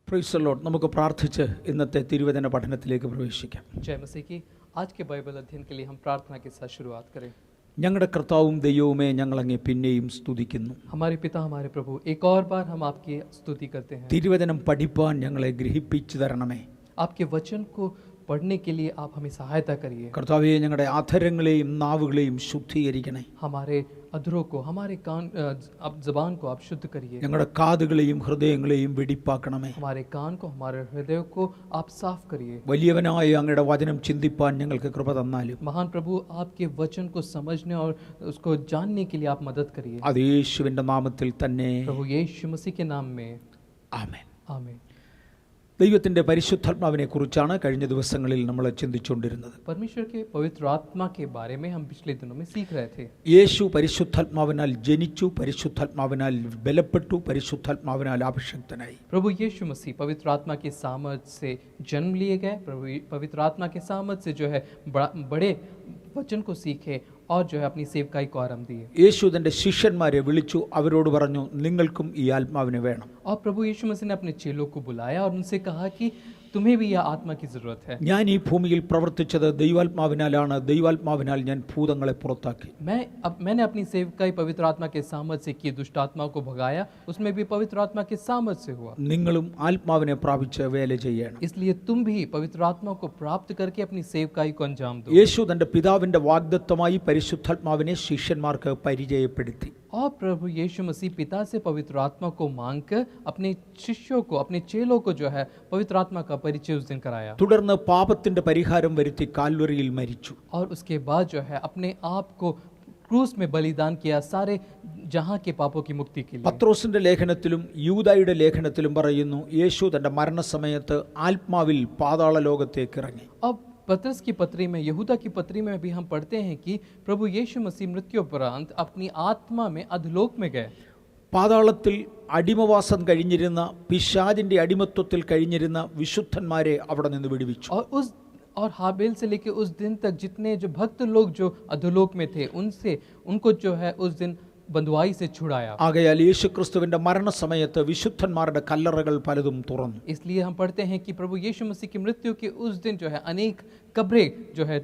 Praise the Lord. നമുക്ക് പ്രാർത്ഥിച്ച് ഇന്നത്തെ തിരുവചന പഠനത്തിലേക്ക് പ്രവേശിക്കാം. जय मसीह की। आज के बाइबल अध्ययन के लिए हम प्रार्थना के साथ शुरुआत करें। ഞങ്ങളുടെ കർത്താവും ദൈവവുമേ, ഞങ്ങൾ അങ്ങേ പിന്നെയും സ്തുതിക്കുന്നു. हमारे पिता हमारे प्रभु, एक और बार हम आपकी स्तुति करते हैं। തിരുവചനം പഠിപ്പാൻ ഞങ്ങളെ ഗ്രഹിപ്പിച്ചു തരണമേ. आपके वचन को पढ़ने के लिए आप हमें सहायता करिए। കർത്താവേ, ഞങ്ങളുടെ അധരങ്ങളെയും നാവുകളെയും ശുദ്ധീകരിക്കണേ. हमारे अधरों को, हमारे कान, अब जबान को आप शुद्ध करिए। ഞങ്ങളുടെ കാതുകളെയും ഹൃദയങ്ങളെയും വെടിപ്പാക്കണമേ. हमारे कान को, हमारे हृदय को आप साफ करिए। വലിയവനായ അങ്ങയുടെ വചനം ചിന്തിപ്പാൻ ഞങ്ങൾക്ക് കൃപ തന്നാലും महान प्रभु, आपके वचन को समझने और उसको जानने के लिए आप मदद करिए। അത് യേശുവിന്റെ നാമത്തിൽ തന്നെ. प्रभु यीशु मसीह के नाम में ആമേൻ. आमीन। ദൈവത്തിന്റെ പരിശുദ്ധാത്മാവിനെ കുറിച്ചാണ് കഴിഞ്ഞ ദിവസങ്ങളിൽ നമ്മൾ ചിന്തിച്ചുകൊണ്ടിരുന്നത്. परमेश्वर के पवित्र आत्मा के बारे में हम पिछले दिनों में सीख रहे थे। യേശു പരിശുദ്ധാത്മാവിനാൽ ജനിച്ചു, പരിശുദ്ധാത്മാവിനാൽ ബലപ്പെട്ടു, പരിശുദ്ധാത്മാവിനാൽ അഭിഷക്തനായി. प्रभु यीशु मसीह पवित्र आत्मा के सामर्थ्य से जन्म लिए गए। प्रभु पवित्र आत्मा के सामर्थ्य से जो है बड़े वचन को सीखे और जो है अपनी सेवकाई को आरंभ दिए। യേശു തന്റെ ശിഷ്യന്മാരെ വിളിച്ചു, അവരോട് പറഞ്ഞു, നിങ്ങൾക്കും ഈ ആത്മാവിനെ വേണം. और प्रभु यीशु मसीह ने अपने चेलों को बुलाया और उनसे कहा कि तुम्हें भी यह आत्मा की जरूरत है। ഞാൻ ഈ ഭൂമിയിൽ പ്രവർത്തിച്ചത് ദൈവാത്മാവിനാലാണ്. ദൈവാത്മാവിനാൽ ഞാൻ ഭൂതങ്ങളെ പുറത്താക്കി. मैंने अपनी सेवकाई पवित्र आत्मा के सामर्थ्य से की, दुष्ट आत्मा को भगाया, उसमें भी पवित्र आत्मा के सामर्थ्य से हुआ। നിങ്ങളും ആത്മാവിനെ പ്രാപിച്ച് വേല ചെയ്യണം. इसलिए तुम भी पवित्र आत्मा को प्राप्त करके अपनी सेवकाई को अंजाम दो। യേശു തന്റെ പിതാവിന്റെ വാഗ്ദത്തമായി പരിശുദ്ധാത്മാവിനെ ശിഷ്യന്മാർക്ക് പരിചയപ്പെടുത്തി. और प्रभु यीशु मसीह पिता से पवित्र आत्मा को मांगकर अपने शिष्यों को, अपने चेलों को जो है पवित्र आत्मा का परिचय उस दिन कराया। തുടർന്ന് പാപത്തിന്റെ പരിഹാരം വരുത്തി കാൽവറിയിൽ മരിച്ചു. और उसके बाद जो है अपने आप को क्रूस में बलिदान किया, सारे जहां के पापों की मुक्ति के लिए। പത്രോസിന്റെ ലേഖനത്തിലും യൂദായുടെ ലേഖനത്തിലും പറയുന്നു, യേശു തന്റെ മരണസമയത്ത് ആത്മാവിൽ പാതാള ലോകത്തേക്ക് ഇറങ്ങി. अब पतरस की पत्री में, यहूदा की पत्री में भी हम पढ़ते हैं कि प्रभु यीशु मसीह मृत्यु उपरांत अपनी आत्मा में अधोलोक में गए। പാതാളത്തിൽ അടിമവാസം കഴിഞ്ഞിരുന്ന, പിശാചിന്റെ അടിമത്വത്തിൽ കഴിഞ്ഞിരുന്ന വിശുദ്ധന്മാരെ അവിടെ നിന്ന് വിടുവിച്ചു. और हाबेल से लेके उस दिन तक जितने जो भक्त लोग जो अधोलोक में थे, उनको जो है उस दिन बंधुआई से छुड़ाया। ആകയാൽ യേശുക്രിസ്തുവിന്റെ മരണസമയത്ത് വിശുദ്ധന്മാരുടെ കല്ലറകൾ പലതും തുറന്നു. इसलिए हम पढ़ते हैं कि प्रभु यीशु मसीह की मृत्यु के उस दिन जो है अनेक कब्रें जो है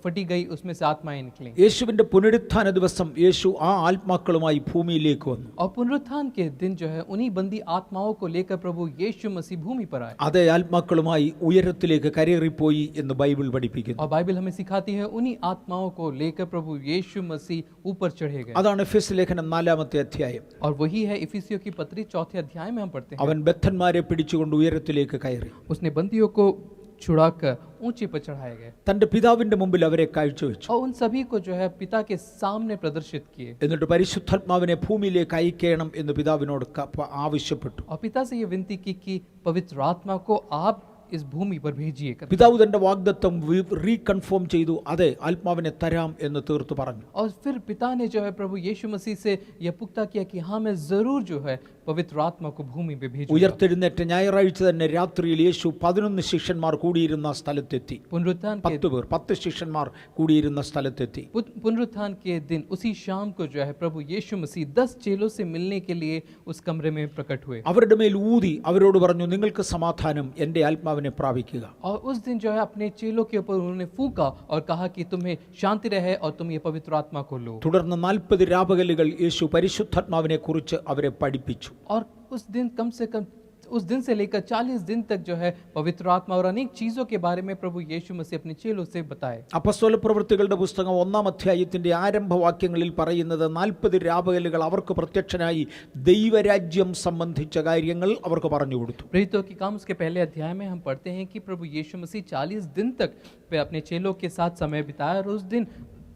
फटी गई, उसमें से आत्माएं निकली। യേശുവിന്റെ പുനരുത്ഥാന ദിവസം യേശു ആ ആത്മാക്കളുമായി ഭൂമിയിലേക്ക് വന്നു. और पुनरुत्थान के दिन जो है उन्हीं बंदी आत्माओं को लेकर प्रभु यीशु मसीह भूमि पर आए। അതേ ആത്മാക്കളുമായി ഉയരത്തിലേക്ക് കരേറിപ്പോയി എന്ന് ബൈബിൾ പഠിപ്പിക്കുന്നു. और बाइबल हमें सिखाती है उन्हीं आत्माओं को लेकर प्रभु यीशु मसीह ऊपर चढ़े गए। അതാണ് എഫെസ്യ ലേഖനം 4-ാമത്തെ അധ്യായം. और वही है इफिसियों की पत्री 4थे अध्याय में हम पढ़ते हैं। അവൻ ബദ്ധന്മാരെ പിടിച്ചുകൊണ്ട് ഉയരത്തിലേക്ക് കയറി. उसने बंदियों को छुड़ाकर ऊंचे पर चढ़ाए गए തന്റെ പിതാവിന്റെ മുമ്പിൽ അവരെ കാഴ്ചവെച്ചു. और उन सभी को जो है पिता के सामने प्रदर्शित किए। എന്നിട്ട് പരിശുദ്ധാത്മാവിനെ ഭൂമിയിലേക്ക് അയക്കണം എന്ന് പിതാവിനോട് ആവശ്യപ്പെട്ടു. और पिता से ये विनती की कि पवित्र आत्मा को आप इस भूमि पर भेजिए। പിതാവ് തന്റെ വാഗ്ദത്തം റീകൺഫേം ചെയ്തു. അതെ, ആത്മാവിനെ തരാം എന്ന് തീർത്തു പറഞ്ഞു. और फिर पिता ने जो है प्रभु यीशु मसीह से यह पुख्ता किया कि हाँ, मैं जरूर जो है पवित्र आत्मा को भूमि पे भेजूंगा। ഉയർത്തെഴുന്നേറ്റ ഞായറാഴ്ച തന്നെ രാത്രിയിൽ യേശു 11 ശിഷ്യന്മാർ കൂടിയിരുന്ന സ്ഥലത്തെത്തി. पुनरुत्थान 10 ശിഷ്യന്മാർ കൂടിയിരുന്ന സ്ഥലത്തെത്തി. पुनरुत्थान के दिन उसी शाम को जो है प्रभु यीशु मसीह 10 चेलों से मिलने के लिए उस कमरे में प्रकट हुए। അവരുടെ മേൽ ഊതി അവരോട് പറഞ്ഞു, നിങ്ങൾക്ക് സമാധാനം, എൻ്റെ ആത്മാവിനെ പ്രാപിക്കുക. और उस दिन जो है अपने चेलों के ऊपर उन्होंने फूंका और कहा कि तुम्हें शांति रहे और तुम ये पवित्र आत्मा को लो। തുടർന്ന് 40 രാപകലുകൾ യേശു പരിശുദ്ധാത്മാവിനെ കുറിച്ച് അവരെ പഠിപ്പിച്ചു. और उस दिन कम से कम उस दिन से लेकर 40 दिन तक जो है पवित्र आत्मा और अनेक चीजों के बारे में प्रभु यीशु मसीह अपने चेलों से बताए। അപ്പോസ്തല പ്രവൃത്തികളുടെ പുസ്തകം 1-ാം അധ്യായത്തിന്റെ ആരംഭവാക്യങ്ങളിൽ പറയുന്നത് 40 രാപകലുകൾ അവർക്ക് പ്രത്യക്ഷനായി ദൈവരാജ്യം സംബന്ധിച്ച കാര്യങ്ങൾ അവർക്ക് പറഞ്ഞു കൊടുത്തു. प्रेरितों के काम उसके पहले अध्याय में हम पढ़ते हैं कि प्रभु यीशु मसीह 40 दिन तक अपने चेलों के साथ समय बिताया और उस दिन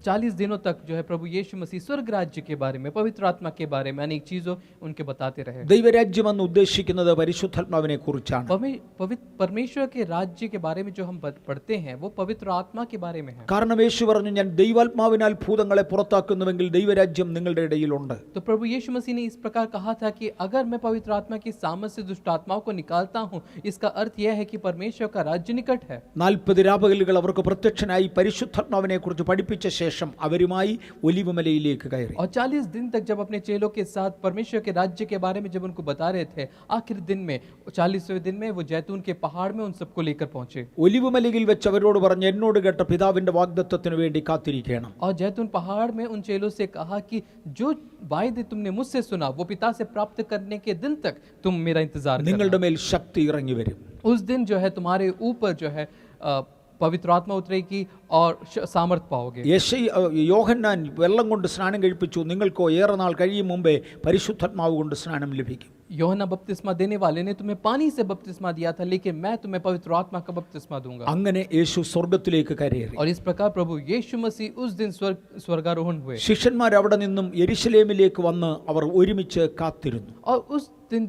40 दिनों तक जो है प्रभु यीशु मसीह स्वर्ग राज्य के बारे में, पवित्र आत्मा के बारे में अनेक चीजों उनके बताते रहे। ദൈവരാജ്യം എന്ന് ഉദ്ദേശിക്കുന്നത് പരിശുദ്ധാത്മാവിനെ കുറിച്ചാണ്. परमेश्वर के राज्य के बारे में जो हम पढ़ते हैं वो पवित्र आत्मा के बारे में है। കാരണം യേശു പറഞ്ഞു, ഞാൻ ദൈവാത്മാവിനാൽ ഭൂതങ്ങളെ പുറത്താക്കുന്നുവെങ്കിൽ ദൈവരാജ്യം നിങ്ങളുടെ ഇടയിലുണ്ട്. तो प्रभु यीशु मसीह ने इस प्रकार कहा था कि अगर मैं पवित्र आत्मा की सामर्थ्य से दुष्ट आत्माओं को निकालता हूँ, इसका अर्थ यह है कि परमेश्वर का राज्य निकट है। 40 രാപകലുകൾ അവർക്ക് പ്രത്യക്ഷനായി പരിശുദ്ധാത്മാവിനെ കുറിച്ച് പഠിപ്പിച്ച ശേഷം ശേഷം അവരുമായി ഒലിവുമലയിലേക്ക് കയറി. और 40 दिन तक जब अपने चेलों के साथ परमेश्वर के राज्य के बारे में जब उनको बता रहे थे, आखिर दिन में 40वें दिन में वो जैतून के पहाड़ में उन सबको लेकर पहुंचे. ഒലിവുമലയിൽ വെച്ച് അവരോട് പറഞ്ഞു, എന്നോട് കേട്ട പിതാവിന്റെ വാഗ്ദത്തത്തിന് വേണ്ടി കാത്തിരിക്കണം. और जैतून पहाड़ में उन चेलों से कहा कि जो वायदे तुमने मुझसे सुना वो पिता से प्राप्त करने के दिन तक तुम मेरा इंतजार करना. നിങ്ങളുടെ മേൽ ശക്തി ഇറങ്ങി വരും. उस दिन जो है तुम्हारे ऊपर जो है पवित्र आत्मा उतरेगी और सामर्थ पाओगे. യോഹന്നാൻ വെള്ളം കൊണ്ട് സ്നാനം കഴിപ്പിച്ചു, നിങ്ങൾക്കോ ഏറെ നാൾ കഴിയും മുമ്പേ പരിശുദ്ധാത്മാവ് കൊണ്ട് സ്നാനം ലഭിക്കും. യോഹന്നാൻ बपतिस्मा देने वाले ने तुम्हें पानी से बपतिस्मा दिया था, लेकिन मैं तुम्हें पवित्र आत्मा का बपतिस्मा दूंगा. അങ്ങനെ യേശു സ്വർഗ്ഗത്തിലേക്ക് കയറി. और इस प्रकार प्रभु यीशु मसीह उस दिन स्वर्गारोहण हुए. ശിഷ്യന്മാർ അവിടെ നിന്നും യെരുശലേമിലേക്ക് വന്ന് അവർ ഒരുമിച്ച് കാത്തിരുന്നു. और उस दिन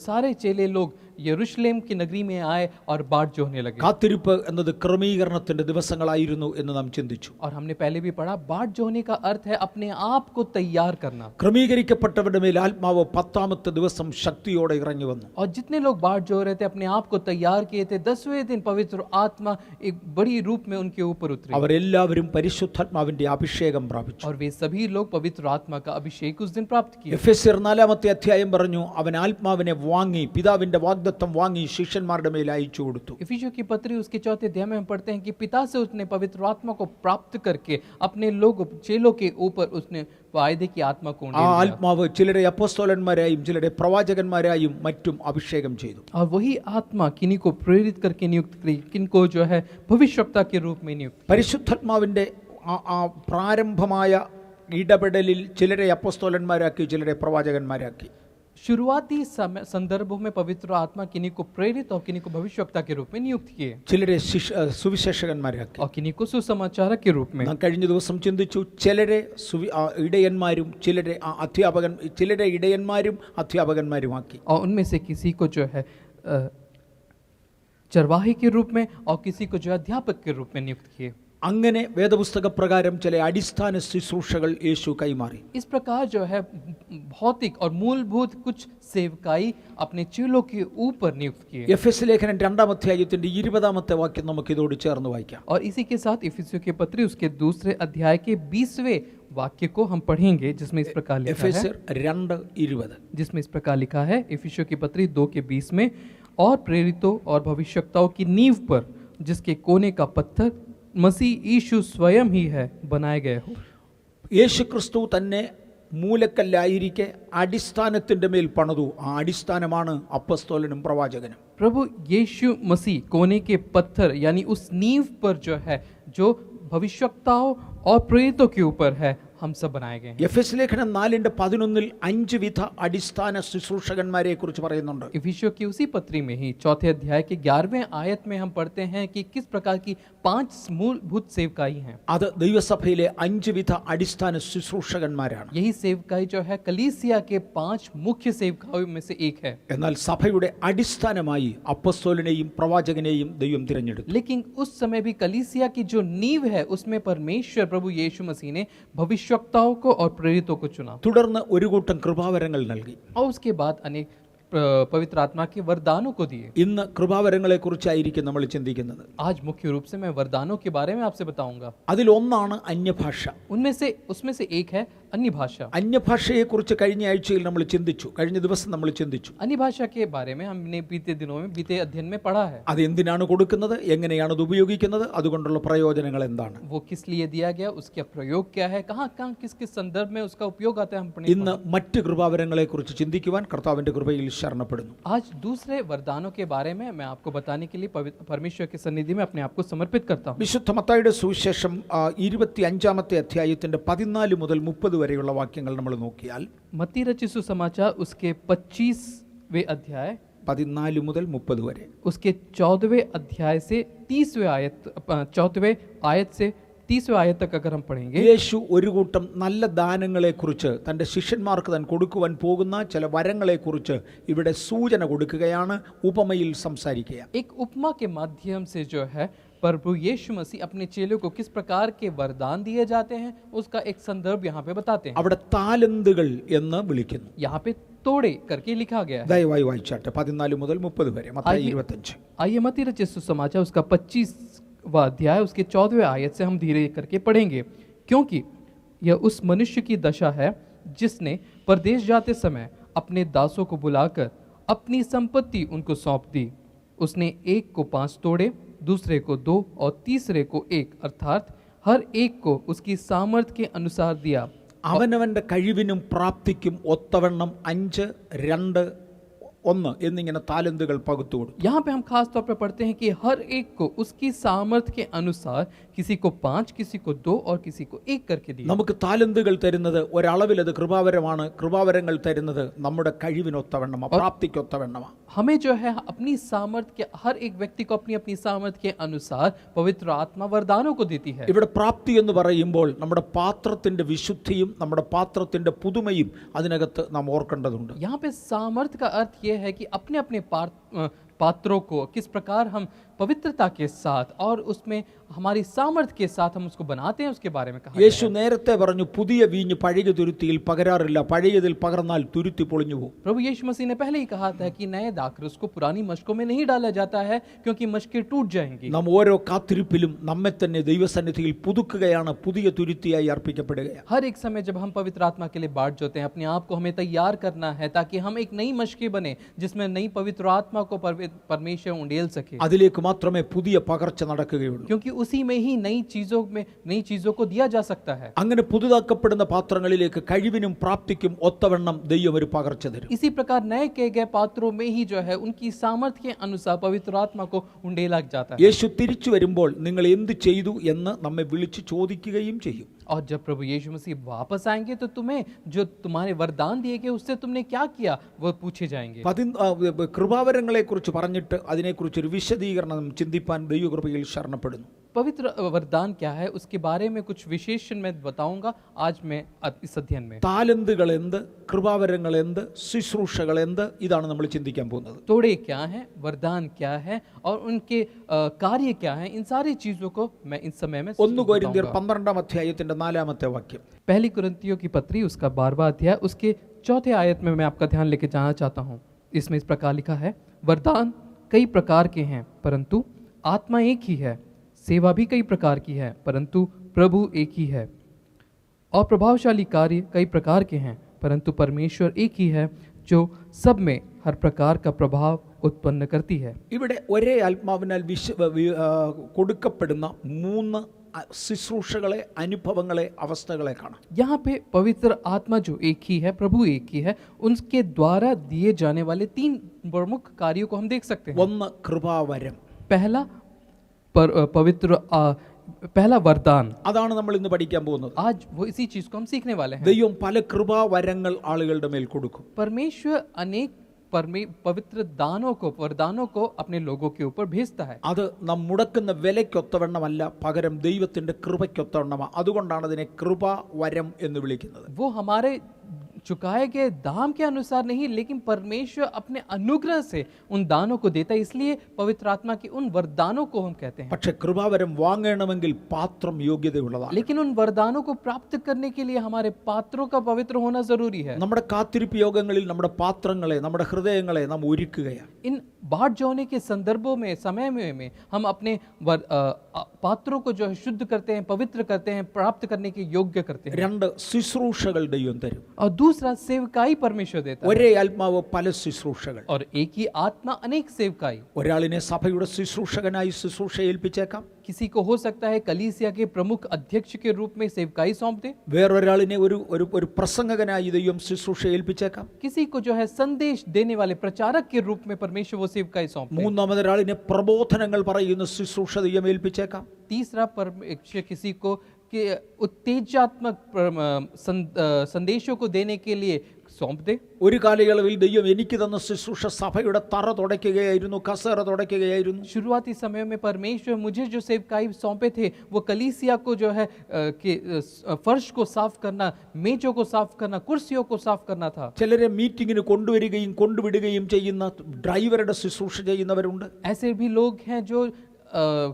सारे चेले लोग यरूशलेम की नगरी में आए और बाट जोहने लगे. കാത്തിരിപ്പ് എന്നത് ക്രമീകരണത്തിന്റെ ദിവസങ്ങളായിരുന്നു എന്ന് നാം ചിന്തിച്ചു. और हमने पहले भी पढ़ा, बाट जोहने का अर्थ है अपने आप को तैयार करना. ക്രമീകരിക്കപ്പെട്ടവരുടെ മേൽ ആത്മാവ് 10ാമത്തെ ദിവസം ശക്തിയോടെ ഇറങ്ങി വന്നു. और जितने लोग बाट जो रहे थे, अपने आप को तैयार किए थे, 10वें दिन पवित्र आत्मा एक बड़ी रूप में उनके ऊपर उतरी. അവരെല്ലാവരും പരിശുദ്ധാത്മാവിന്റെ അഭിഷേകം പ്രാപിച്ചു. और वे सभी लोग पवित्र आत्मा का अभिषेक उस दिन प्राप्त किए. എഫെസ്യർ 4ാമത്തെ അധ്യായം പറഞ്ഞു, അവൻ ആത്മാവിനെ വാങ്ങി, പിതാവിന്റെ വാഗ്ദത്തം വാങ്ങി ശിഷ്യന്മാരുടെ മേൽ അയച്ചു കൊടുത്തു. इफिसियों की पत्री उसके 4थे अध्याय में हम पढ़ते हैं कि पिता से उसने पवित्र आत्मा को प्राप्त करके अपने लोग चेलों के ऊपर उसने वायदे की आत्मा को ആ ആത്മാവ് ചിലരെ അപ്പോസ്തലന്മാരായും ചിലരെ പ്രവാചകന്മാരായും മറ്റും അഭിഷേകം ചെയ്തു. और वही आत्मा किन्हीं को प्रेरित करके नियुक्त करी, किनको जो है भविष्यवक्ता के रूप में नियुक्त. പരിശുദ്ധാത്മാവിന്റെ ആ പ്രാരംഭമായ ഇടപെടലിൽ ചിലരെ അപ്പോസ്തലന്മാരാക്കി, ചിലരെ പ്രവാചകന്മാരാക്കി. शुरुआती संदर्भों में पवित्र आत्मा किन्हीं को प्रेरित और किन्हीं को भविष्यवक्ता के रूप में नियुक्त किए, ചിലരെ സുവിശേഷകന്മാരാക്കി. और किन्हीं को सुसमाचारक के रूप में. നാം കഴിഞ്ഞ ദിവസം ചിന്തിച്ചു, ചിലരെ ഇടയന്മാരും ചിലരെ അധ്യാപകൻ, ചിലരെ ഇടയന്മാരും അധ്യാപകന്മാരുമാക്കി. और उनमें से किसी को जो है चरवाही के रूप में और किसी को जो है अध्यापक के रूप में नियुक्त किए. അങ്ങനെ വേദപുസ്തക പ്രകാരം ചില അടിസ്ഥാന ശുശ്രൂഷകൾ യേശു കൈമാറി. इस प्रकार जो है भौतिक और मूलभूत कुछ सेवकाई अपने चेलों के ऊपर नियुक्त किए. എഫെസ് ലേഖനം 2ാം അധ്യായത്തിന്റെ 20ാമത്തെ വാക്യം നമുക്ക് ഇതോട് ചേർന്ന് വായിക്കാം. और इसी के साथ इफिसियों के पत्री उसके 2 अध्याय के 20वें वाक्य को हम पढ़ेंगे, जिसमें इस प्रकार लिखा है, എഫെസ്യർ 2:20. जिसमें इस प्रकार लिखा है इफिसियों की पत्री 2:20 में, और प्रेरितों और भविष्यवक्ताओं की नींव पर जिसके कोने का पत्थर मसीह यीशु स्वयं ही है बनाए गए हो. യേശു ക്രിസ്തു തന്നെ മൂലക്കല്ലായിരിക്കെ അടിസ്ഥാനത്തിന്റെ മേൽ പണിതു. ആ അടിസ്ഥാനമാണ് അപ്പസ്തോലനും പ്രവാചകനും. प्रभु यीशु मसीह कोने के पत्थर यानी उस नींव पर जो है, जो भविष्यवक्ताओं और प्रेरितों के ऊपर है, हम सब बनाए गए हैं. എഫെസ് ലേഖനം 4:11 5 വിധ അടിസ്ഥാന ശുശ്രൂഷകന്മാരെ കുറിച്ച് പറയുന്നുണ്ട്. इफिसियों की उसी पत्री में ही 4थे अध्याय के 11वें आयत में हम पढ़ते हैं कि किस प्रकार की 5 मूलभूत सेवकाई हैं. അത് ദൈവസഭയിലെ 5 വിധ അടിസ്ഥാന ശുശ്രൂഷകന്മാരാണ്. यही सेवकाई जो है कलीसिया के 5 मुख्य सेवकाइयों में से एक है. എന്നാൽ സഭയുടെ അടിസ്ഥാനമായി അപ്പസ്തോലനെയും പ്രവാചകനെയും ദൈവം തിരഞ്ഞെടുത്തു. लेकिन उस समय भी कलीसिया की जो नींव है उसमें परमेश्वर प्रभु यीशु मसीह ने भविष्यवक्ताओं को और प्रेरितों को चुना. തുടർന്ന് ഒരു കൂട്ടം കൃപാവരങ്ങൾ നൽകി. और उसके बाद अनेक पवित्र आत्मा के वरदानों को दिए. ഇന്ന് കൃപാവരങ്ങളെ കുറിച്ചായിരിക്കും നമ്മൾ ചിന്തിക്കുന്നത്. आज मुख्य रूप से मैं वरदानों के बारे में आपसे बताऊंगा. അതിൽ ഒന്നാണ് അന്യഭാഷ. उसमें से एक है अन्य भाषा. അന്യഭാഷയെ കുറിച്ച് കഴിഞ്ഞ ആഴ്ചയിൽ നമ്മൾ ചിന്തിച്ചു, കഴിഞ്ഞ ദിവസം നമ്മൾ ചിന്തിച്ചു. अन्य भाषा के बारे में हमने बीते दिनों में बीते अध्ययन में पढ़ा है. അത് എന്തിനാണ് കൊടുക്കുന്നത്, എങ്ങനെയാണ് അത് ഉപയോഗിക്കുന്നത്, അതുകൊണ്ടുള്ള പ്രയോജനങ്ങൾ എന്താണ്. वो किस लिए दिया गया, उसका प्रयोग क्या है, कहाँ किस किस संदर्भ में उसका उपयोग आता है, हम पढ़ेंगे. ഇന്ന് മറ്റ് കൃപാവരങ്ങളെ കുറിച്ച് ചിന്തിക്കുവാൻ കർത്താവിന്റെ കൃപയിൽ ശരണപ്പെടുന്നു. आज दूसरे वरदानों के बारे में मैं आपको बताने के लिए परमेश्वर की सन्निधि में अपने आप को समर्पित करता हूँ. വിശുദ്ധ മത്തായിയുടെ സുവിശേഷം 25ാമത്തെ അധ്യായത്തിന്റെ 14 മുതൽ 30 വരെയുള്ള വാക്യങ്ങൾ നമ്മൾ നോക്കിയാൽ, मत्ती रचित सुसमाचार उसके 25वें अध्याय 14 മുതൽ 30 വരെ, उसके 14वें अध्याय से 30वें आयत 14वें आयत से 30वें आयत तक अगर हम पढ़ेंगे, യേശു ഒരു കൂട്ടം നല്ല ദാനങ്ങളെ കുറിച്ച്, തൻ്റെ ശിഷ്യന്മാർക്ക് താൻ കൊടുക്കുവാൻ പോകുന്ന ചില വരങ്ങളെ കുറിച്ച് ഇവിടെ സൂചന കൊടുക്കുകയാണ്, ഉപമയിൽ സംസാരിക്കുക. एक उपमा के माध्यम से जो है प्रभु यीशु मसीह अपने चेलों को किस प्रकार के वरदान दिए जाते हैं उसका एक संदर्भ यहाँ पे बताते हैं. അവിടെ താലന്തുകൾ എന്ന് വിളിക്കുന്നു. यहाँ पे तोड़े करके लिखा गया है. ദയവായി വായിച്ചാട്ടെ 14 മുതൽ 30 വരെ, മത്തായി 25. आइए मत्ती रचित सुसमाचार उसका 25वां अध्याय उसके 14वें आयत से हम धीरे करके पढ़ेंगे. क्योंकि यह उस मनुष्य की दशा है जिसने परदेश जाते समय अपने दासों को बुलाकर अपनी संपत्ति उनको सौंप दी। उसने एक को 5 तोड़े, दूसरे को 2 और तीसरे को 1, अर्थात हर एक को उसकी सामर्थ्य के अनुसार दिया। അവനവൻ്റെ കഴിവിനും പ്രാപ്തിക്കും ഒത്തവണ്ണം 5, 2, 1 എന്നിങ്ങനെ താലന്തുകൾ പകുത്തു കൊടുത്തു. यहाँ पे हम खास तौर पर पढ़ते हैं कि हर एक को उसकी सामर्थ्य के अनुसार किसी को 5, किसी को 2 और किसी को 1 करके दिया। നമുക്ക് താലന്തുകൾ തരുന്നത് ഒരളവിൽ അത് കൃപാവരമാണ്. കൃപാവരങ്ങൾ തരുന്നത് നമ്മുടെ കഴിവിനൊത്തവണ്ണമാണ്, പ്രാപ്തിക്കൊത്തവണ്ണമാണ്. हमें जो है अपनी सामर्थ्य के, हर एक व्यक्ति को अपनी अपनी सामर्थ्य के अनुसार पवित्र आत्मा वरदानों को देती है। ഇവിടെ പ്രാപ്തി എന്ന് പറയുമ്പോൾ നമ്മുടെ പാത്രത്തിന്റെ വിശുദ്ധിയും നമ്മുടെ പാത്രത്തിന്റെ പുതുമയും അതിനകത്ത് നാം ഓർക്കേണ്ടതുണ്ട്. यहाँ पे सामर्थ्य का अर्थ यह है कि अपने अपने पात्रों को किस प्रकार हम पवित्रता के साथ और उसमें हमारी सामर्थ्य के साथ हम उसको बनाते हैं, उसके बारे में कहा യേശു നേരത്തെ പറഞ്ഞു, പുതിയ വീഞ്ഞ് പഴയ തുരുത്തിയിൽ പകരാറില്ല, പഴയതിൽ പകർന്നാൽ തുരുത്തി പൊളിഞ്ഞു പോകും. प्रभु यीशु मसीह ने पहले ही कहा था कि नए दाखरस को पुरानी मशकों में नहीं डाला जाता है क्योंकि मशकें टूट जाएंगी। നാം ഓരോ കാത്തിരിപ്പിലും നമ്മെ തന്നെ ദൈവസന്നിധിയിൽ പുതുക്കുകയാണ്, പുതിയ തുരുത്തിയായി അർപ്പിക്കപ്പെടുകയാണ്. हर एक समय जब हम पवित्र आत्मा के लिए बांट जाते हैं, अपने आप को हमें तैयार करना है ताकि हम एक नई मशकें बने जिसमें नई पवित्र आत्मा को परमेश्वर उंडेल सके, അതിലേക്ക് മാത്രമേ പുതിയ പകർച്ച നടക്കുകയുള്ളൂ. क्योंकि उसी में ही नई चीजों को दिया जा सकता है। അങ്ങനെ പുതുതാക്കപ്പെടുന്ന പാത്രങ്ങളിലേക്ക് കഴിവിനും പ്രാപ്തിക്കും ഒത്തവണ്ണം ദൈവം ഒരു പകർച്ച തരും. इसी प्रकार नए किए गए पात्रों में ही जो है उनकी सामर्थ्य के अनुसार पवित्र आत्मा को उंडेला जाता है। യേശു തിരിച്ചു വരുമ്പോൾ നിങ്ങൾ എന്ത് ചെയ്തു എന്ന് നമ്മെ വിളിച്ച് ചോദിക്കുകയും ചെയ്യും. और जब प्रभु यीशु मसीह वापस आएंगे तो तुम्हें जो तुम्हारे वरदान दिए गए उससे तुमने क्या किया वो पूछे जाएंगे। കൃപാവരങ്ങളെ കുറിച്ച് പറഞ്ഞിട്ട് അതിനെക്കുറിച്ചൊരു വിശദീകരണം ചിന്തിപ്പാൻ ദൈവകൃപയിൽ ശരണപ്പെടുന്നു. पवित्र वरदान क्या है उसके बारे में कुछ विशेषण मैं बताऊंगा आज मैं इस अध्ययन में। താലന്തുകൾ എന്ത്, കൃപാവരങ്ങൾ എന്ത്, ശുശ്രൂഷകൾ എന്ത്, ഇതാണ് നമ്മൾ ചിന്തിക്കാൻ പോകുന്നത്. तोड़े क्या है, वरदान क्या है और उनके कार्य क्या है, इन सारी चीजों को मैं इस समय में 1 കൊരിന്ത്യർ 12-ാം അധ്യായത്തിന്റെ 4-ാമത്തെ വാക്യം. पहली कुरिन्थियों की पत्री उसका 12वां अध्याय उसके 4थे आयत में मैं आपका ध्यान लेके जाना चाहता हूँ। इसमें इस प्रकार लिखा है, वरदान कई प्रकार के हैं परंतु आत्मा एक ही है, सेवा भी कई प्रकार की है परंतु प्रभु एक ही है, और प्रभावशाली कार्य कई प्रकार के हैं परंतु परमेश्वर एक ही है जो सब में हर प्रकार का प्रभाव उत्पन्न करती है। ഇവിടെ ഒരേ ആത്മാവിനാൽ കൊടുക്കപ്പെടുന്ന 3 ശുശ്രൂഷകളെ, അനുഭവങ്ങളെ, അവസ്ഥകളെ കാണാം. यहाँ पे पवित्र आत्मा जो एक ही है, प्रभु एक ही है, उनके द्वारा दिए जाने वाले 3 प्रमुख कार्यों को हम देख सकते हैं। 1 കൃപാവരം, पहला वरदान, അതാണ് നമ്മൾ ഇന്ന് പഠിക്കാൻ പോകുന്നത്. आज वो इसी चीज को हम सीखने वाले हैं। ദൈവം പല കൃപാവരങ്ങൾ ആളുകളുടെ മേൽ കൊടുക്കും. परमेश्वर अनेक पवित्र वरदानों को अपने लोगों के ऊपर भेजता है। അത് നാം മുടക്കുന്ന വിലയ്ക്കൊത്തവണ്ണമല്ല, പകരം ദൈവത്തിന്റെ കൃപയ്ക്കൊത്തവണ്ണമാണ്. അതുകൊണ്ടാണ് അതിനെ കൃപാവരം എന്ന് വിളിക്കുന്നത്. वो हमारे चुकाए गए दाम के अनुसार नहीं, लेकिन परमेश्वर अपने अनुग्रह से उन दानों को देता है, इसलिए पवित्र आत्मा के उन वरदानों को हम कहते हैं। പക്ഷേ കൃപാവരം വാങ്ങണമെങ്കിൽ പാത്രം യോഗ്യതയുള്ളതാണ്. लेकिन उन वरदानों को प्राप्त करने के लिए हमारे पात्रों का पवित्र होना जरूरी है। നമ്മുടെ കാത്തിരിപ്പ് യോഗങ്ങളിൽ നമ്മുടെ പാത്രങ്ങളെ, നമ്മുടെ ഹൃദയങ്ങളെ നാം ഒരുക്കുകയാണ്. इन बाट जोड़ने के संदर्भों में, समय में हम अपने पात्रों को जो है शुद्ध करते हैं, पवित्र करते हैं, प्राप्त करने के योग्य करते हैं। 2 ശുശ്രൂഷകൾ ദൈവം തരും. और दूसरा सेवकाई परमेश्वर देता है। ഒരേ ആത്മാവ് പല ശുശ്രൂഷകൾ. और एक ही आत्मा अनेक सेवकाई। ഒരാളിനെ സഭയുടെ ശുശ്രൂഷകനായി ശുശ്രൂഷ ഏൽപ്പിച്ചേക്കാം. किसी को हो सकता है कलीसिया के प्रमुख अध्यक्ष के रूप में सेवकाई सौंप दे। വേറൊരാളിനെ ഒരു പ്രസംഗകനായി ദൈവം ശുശ്രൂഷ ഏൽപ്പിച്ചേക്കാം. किसी को जो है संदेश देने वाले प्रचारक के रूप में परमेश्वर वो सेवकाई सौंप दे। മൂന്നാമതൊരാളിനെ പ്രബോധനങ്ങൾ പറയുന്ന ശുശ്രൂഷ ദൈവം ഏൽപ്പിച്ചേക്കാം. तीसरा परमेश्वर किसी को कि उत्तेजात्मक संदेशों को देने के लिए सौंप दे। ഒരു കാലയളവിൽ ദൈവം എനിക്ക് തന്ന ശുശ്രൂഷ സഭയുടെ തറ തുടയ്ക്കുകയായിരുന്നു, കസേര തുടയ്ക്കുകയായിരുന്നു. शुरुआती समय में परमेश्वर मुझे जो सेवकाई सौंपे थे वो कलीसिया को जो है कि फर्श को साफ करना, मेजों को साफ करना, कुर्सियों को साफ करना था। ചിലരെ മീറ്റിങ്ങിന് കൊണ്ടുവരികയും കൊണ്ടുവിടുകയും ചെയ്യുന്ന ഡ്രൈവറുടെ ശുശ്രൂഷ ചെയ്യുന്നവരുണ്ട്. ऐसे भी लोग हैं जो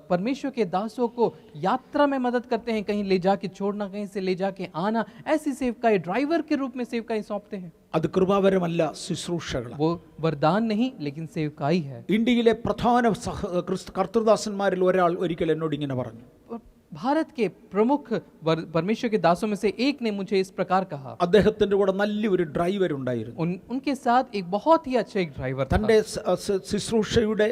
परमेश्वर के दासों को यात्रा में मदद करते हैं, कहीं ले जाके छोड़ना, कहीं से ले जाके आना, ऐसी सेवकाई ड्राइवर के रूप में सेवकाई सौंपते हैं। അത് കൃപാവരമല്ല, ശുശ്രൂഷകളാണ്. वो वरदान नहीं लेकिन सेवकाई है। ഇന്ത്യയിലെ പ്രധാന കർത്തൃദാസന്മാരിൽ ഒരാൾ ഒരിക്കൽ എന്നോട് ഇങ്ങനെ പറഞ്ഞു, भारत के प्रमुख परमेश्वर के दासों में से एक ने मुझे इस प्रकार कहा। അദ്ദേഹത്തിന്റെ കൂടെ നല്ലൊരു ഡ്രൈവർ ഉണ്ടായിരുന്നു. उनके साथ एक बहुत ही अच्छा एक ड्राइवर था। തൻ്റെ ശുശ്രൂഷയുടെ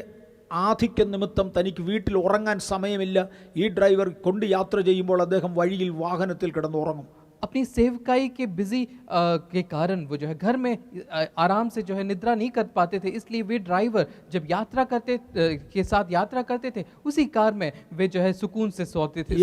ആധിക്യ നിമിത്തം തനിക്ക് വീട്ടിൽ ഉറങ്ങാൻ സമയമില്ല. ഈ ഡ്രൈവർ കൊണ്ട് യാത്ര ചെയ്യുമ്പോൾ അദ്ദേഹം വഴിയിൽ വാഹനത്തിൽ കിടന്ന് ഉറങ്ങും. अपनी सेवकाई के बिजी के कारण वो जो है घर में आराम से जो है निद्रा नहीं कर पाते थे, इसलिए वे ड्राइवर जब यात्रा करते के साथ यात्रा करते थे उसी कार में वे जो है सुकून से सोते थे।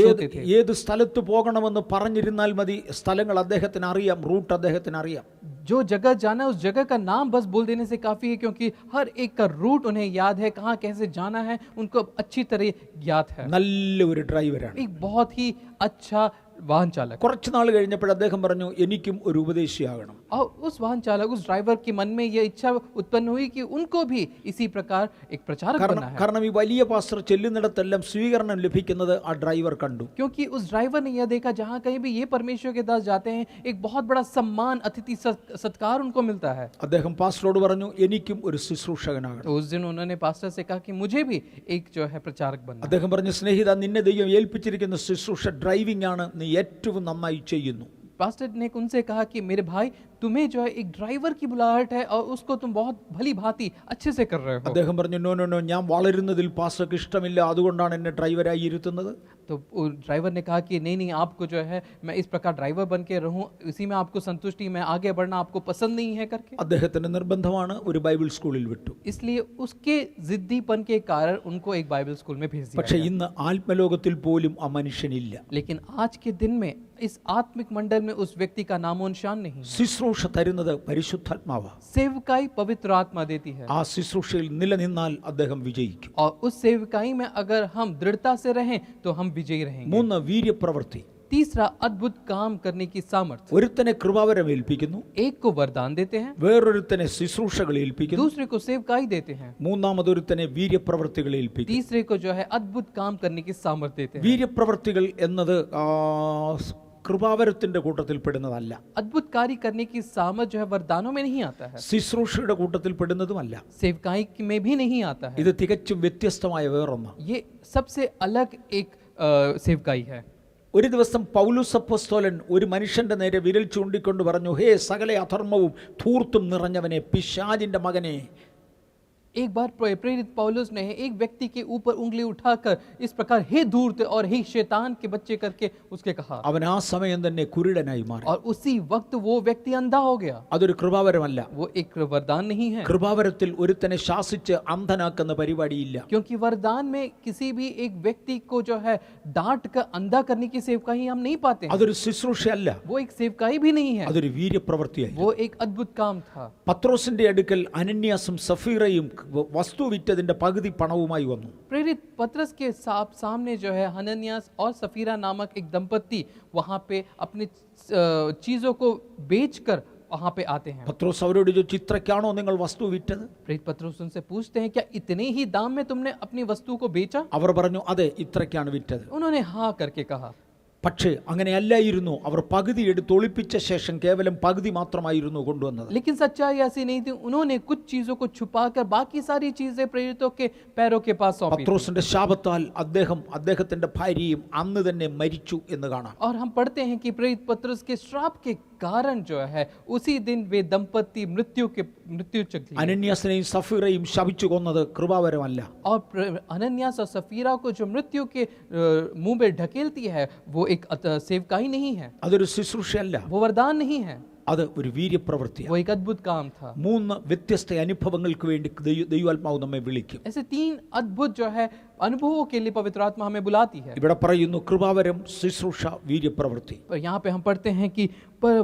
ഏത് സ്ഥലത്ത് പോകണമെന്ന് പറഞ്ഞിരുന്നാൽ മതി, സ്ഥലങ്ങൾ അദ്ദേഹത്തിന് അറിയാം, റൂട്ട് അദ്ദേഹത്തിന് അറിയാം. जो जगह जाना उस जगह का नाम बस बोल देने से काफी है, क्योंकि हर एक का रूट उन्हें याद है, कहाँ कैसे जाना है उनको अच्छी तरह याद है। നല്ലൊരു ഡ്രൈവറാണ്. एक बहुत ही अच्छा वाहन चालक। കുറച്ച് നാൾ കഴിഞ്ഞപ്പോൾ അദ്ദേഹം പറഞ്ഞു എനിക്കും ഒരു ഉപദേശിയാകണം. और उस वाहन चालक उस ड्राइवर के मन में यह इच्छा उत्पन्न हुई कि उनको भी इसी प्रकार एक प्रचारक बनना है। കാരണം ഈ വലിയ പാസ്റ്റർ ചെല്ലുന്നിടത്തെല്ലാം സ്വീകരണം ലഭിക്കുന്നത് ആ ഡ്രൈവർ കണ്ടു. क्योंकि उस ड्राइवर ने यह देखा जहां कहीं भी ये परमेश्वर के दास जाते हैं एक बहुत बड़ा सम्मान अतिथि सत्कार उनको मिलता है। അദ്ദേഹം പാസ്റ്ററോട് പറഞ്ഞു എനിക്കും ഒരു ശുശ്രൂഷകനാകണം. तो उस दिन उन्होंने पास्टर से कहा कि मुझे भी एक जो है प्रचारक बनना है। അദ്ദേഹം പറഞ്ഞു സ്നേഹിത നിന്നെ ദൈവം ഏൽപ്പിച്ചിരിക്കുന്ന ശുശ്രൂഷ ഡ്രൈവിംഗ് ആണ്, നീ ഏറ്റവും നന്നായി ചെയ്യുന്നു. पास्टर ने उनसे कहा कि मेरे भाई तुम्हें जो है एक ड्राइवर की बुलाहट है और उसको तुम बहुत भली भांति अच्छे से कर रहे हो। അദ്ദേഹം പറഞ്ഞു നോ നോ നോ ഞാൻ വളരുന്നതിൽ പാസ്റ്റർക്ക് ഇഷ്ടമില്ല, അതുകൊണ്ടാണ് എന്നെ ഡ്രൈവറായി ഇരുത്തുന്നത്. तो ड्राइवर ने कहा कि नहीं नहीं आपको जो है मैं इस प्रकार ड्राइवर बन के रहूं इसी में आपको संतुष्टि, मैं आगे बढ़ना आपको पसंद नहीं है करके അദ്ദേഹത്തിന്റെ നിർബന്ധമാണ് ഒരു ബൈബിൾ സ്കൂളിൽ വിട്ടു. इसलिए उसके जिद्दीपन के कारण उनको एक बाइबल स्कूल में भेज दिया। പക്ഷേ ഇന്ന് ആത്മലോകത്തിൽ പോലും ആ മനുഷ്യനില്ല. लेकिन आज के दिन में इस आत्मिक मंडल में उस व्यक्ति का नामो निशान नहीं है। ശുശ്രൂഷ തരുന്നത് പരിശുദ്ധാത്മാവാ. सेवकाई पवित्र आत्मा देती है। ആ ശുശ്രൂഷയിൽ നിലനിന്നാൽ അദ്ദേഹം വിജയിക്കും. और उस सेवकाई में अगर हम दृढ़ता से रहें तो हम विजयी रहेंगे। 3 വീര്യപ്രവൃത്തി. तीसरा अद्भुत काम करने की सामर्थ्य। ഒരുത്തനെ കൃപാവരം ഏൽപ്പിക്കുന്നു, एक को वरदान देते हैं, വേറൊരുത്തനെ ശുശ്രൂഷകൾ ഏൽപ്പിക്കുന്നു, दूसरे को सेवकाई देते हैं, മൂന്നാമതൊരുത്തനെ വീര്യപ്രവൃത്തികൾ ഏൽപ്പിക്കുന്നു. तीसरे को जो है अद्भुत काम करने की सामर्थ्य देते हैं। വീര്യപ്രവൃത്തികൾ എന്നത് കൃപാവരത്തിന്റെ കൂട്ടത്തിൽ പെടുന്നതല്ല. अद्भुत कार्य करने की सामर्थ्य जो है वरदानों में नहीं आता है, ശുശ്രൂഷയുടെ കൂട്ടത്തിൽ പെടുന്നതുമല്ല. सेवकाई में भी नहीं आता है। ഇത് തികച്ചും വ്യത്യസ്തമായ വേറൊന്ന്. ये सबसे अलग एक सेवकाई है। ഒരു ദിവസം പൗലോസ് അപ്പോസ്തലൻ ഒരു മനുഷ്യന്റെ നേരെ വിരൽ ചൂണ്ടിക്കൊണ്ട് പറഞ്ഞു, ഹേ സകല അധർമ്മവും ധൂർത്തും നിറഞ്ഞവനെ, പിശാചിന്റെ മകനെ. एक बार प्रेरित पौलुस ने एक व्यक्ति के ऊपर उंगली उठाकर इस प्रकार हे धूर्त और हे शैतान के बच्चे करके उसके कहा। അവൻ ആ സമയം തന്നെ കുരുടനായി മാറി. और उसी वक्त वो व्यक्ति अंधा हो गया। അതൊരു കൃപാവരമല്ല. वो एक वरदान नहीं है, കൃപാവരത്തിൽ ഒരുത്തനെ ശാസിച്ച് അന്ധനാക്കുന്ന പരിപാടിയില്ല. क्योंकि वरदान में किसी भी एक व्यक्ति को जो है डांट कर अंधा करने की सेवकाई हम नहीं पाते हैं। അതൊരു ശുശ്രൂഷയല്ല, वो एक सेवकाई भी नहीं है, അതൊരു വീര്യപ്രവൃത്തിയായി. वो एक अद्भुत काम था। പത്രോസിന്റെ അടുക്കൽ അനന്യാസും സഫീറയും വസ്തു വിറ്റതിന്റെ പകുതി പണവുമായി വന്നു. प्रेरित पतरस के सामने जो है हनन्यास और सफीरा नामक एक दंपत्ति वहां पे अपनी चीजों को बेचकर वहां पे आते हैं। പത്രോസ് അവരോട് ചോദിച്ചു, ഇത്രയ്ക്കാണോ നിങ്ങൾ വസ്തു വിറ്റത്? प्रेरित पतरस उनसे पूछते हैं क्या इतने ही दाम में तुमने अपनी वस्तु को बेचा? അവർ പറഞ്ഞു അതെ ഇത്രയ്ക്കാണ് വിറ്റത്. उन्होंने हाँ करके कहा। പക്ഷേ അങ്ങനെയല്ലായിരുന്നു. അവർ പകുതി എടുത്ത് ഒളിപ്പിച്ച ശേഷം കേവലം പകുതി മാത്രമായിരുന്നു കൊണ്ടുവന്നത്. लेकिन सच्चाई ऐसी नहीं थी, उन्होंने कुछ चीजों को छुपाकर बाकी सारी चीजें प्रेरितों के पैरों के पास सौंपी। പത്രോസിന്റെ ശാപത്താൽ അദ്ദേഹത്തിന്റെ ഭാര്യയും അന്ന് തന്നെ മരിച്ചു എന്ന് കാണാം. और हम पढ़ते हैं कि प्रेरित पतरस के श्राप के कारण जो है उसी दिन वे दंपत्ति मृत्यु चली। അനന്യാസിനെയും സഫീറയും ശപിച്ചു കൊന്നത് കൃപാവരമല്ല. और अनन्यास और सफीरा को जो मृत्यु के मुंह में ढकेलती है वो एक सेवकाई नहीं है, അതൊരു ശുശ്രൂഷയല്ല, वो वरदान नहीं है, അത് ഒരു വീര്യപ്രവൃത്തിയാണ്. वो एक अद्भुत काम था। 3 വ്യത്യസ്ത അനുഭവങ്ങൾക്ക് വേണ്ടി ദൈവാത്മാവ് നമ്മെ വിളിക്കും. ऐसे 3 अद्भुत जो है अनुभवों के लिए पवित्र आत्मा हमें बुलाती है। ഇവിടെ പറയുന്നു കൃപാവരം, ശുശ്രൂഷ, വീര്യപ്രവൃത്തി. पर यहाँ पे हम पढ़ते हैं कि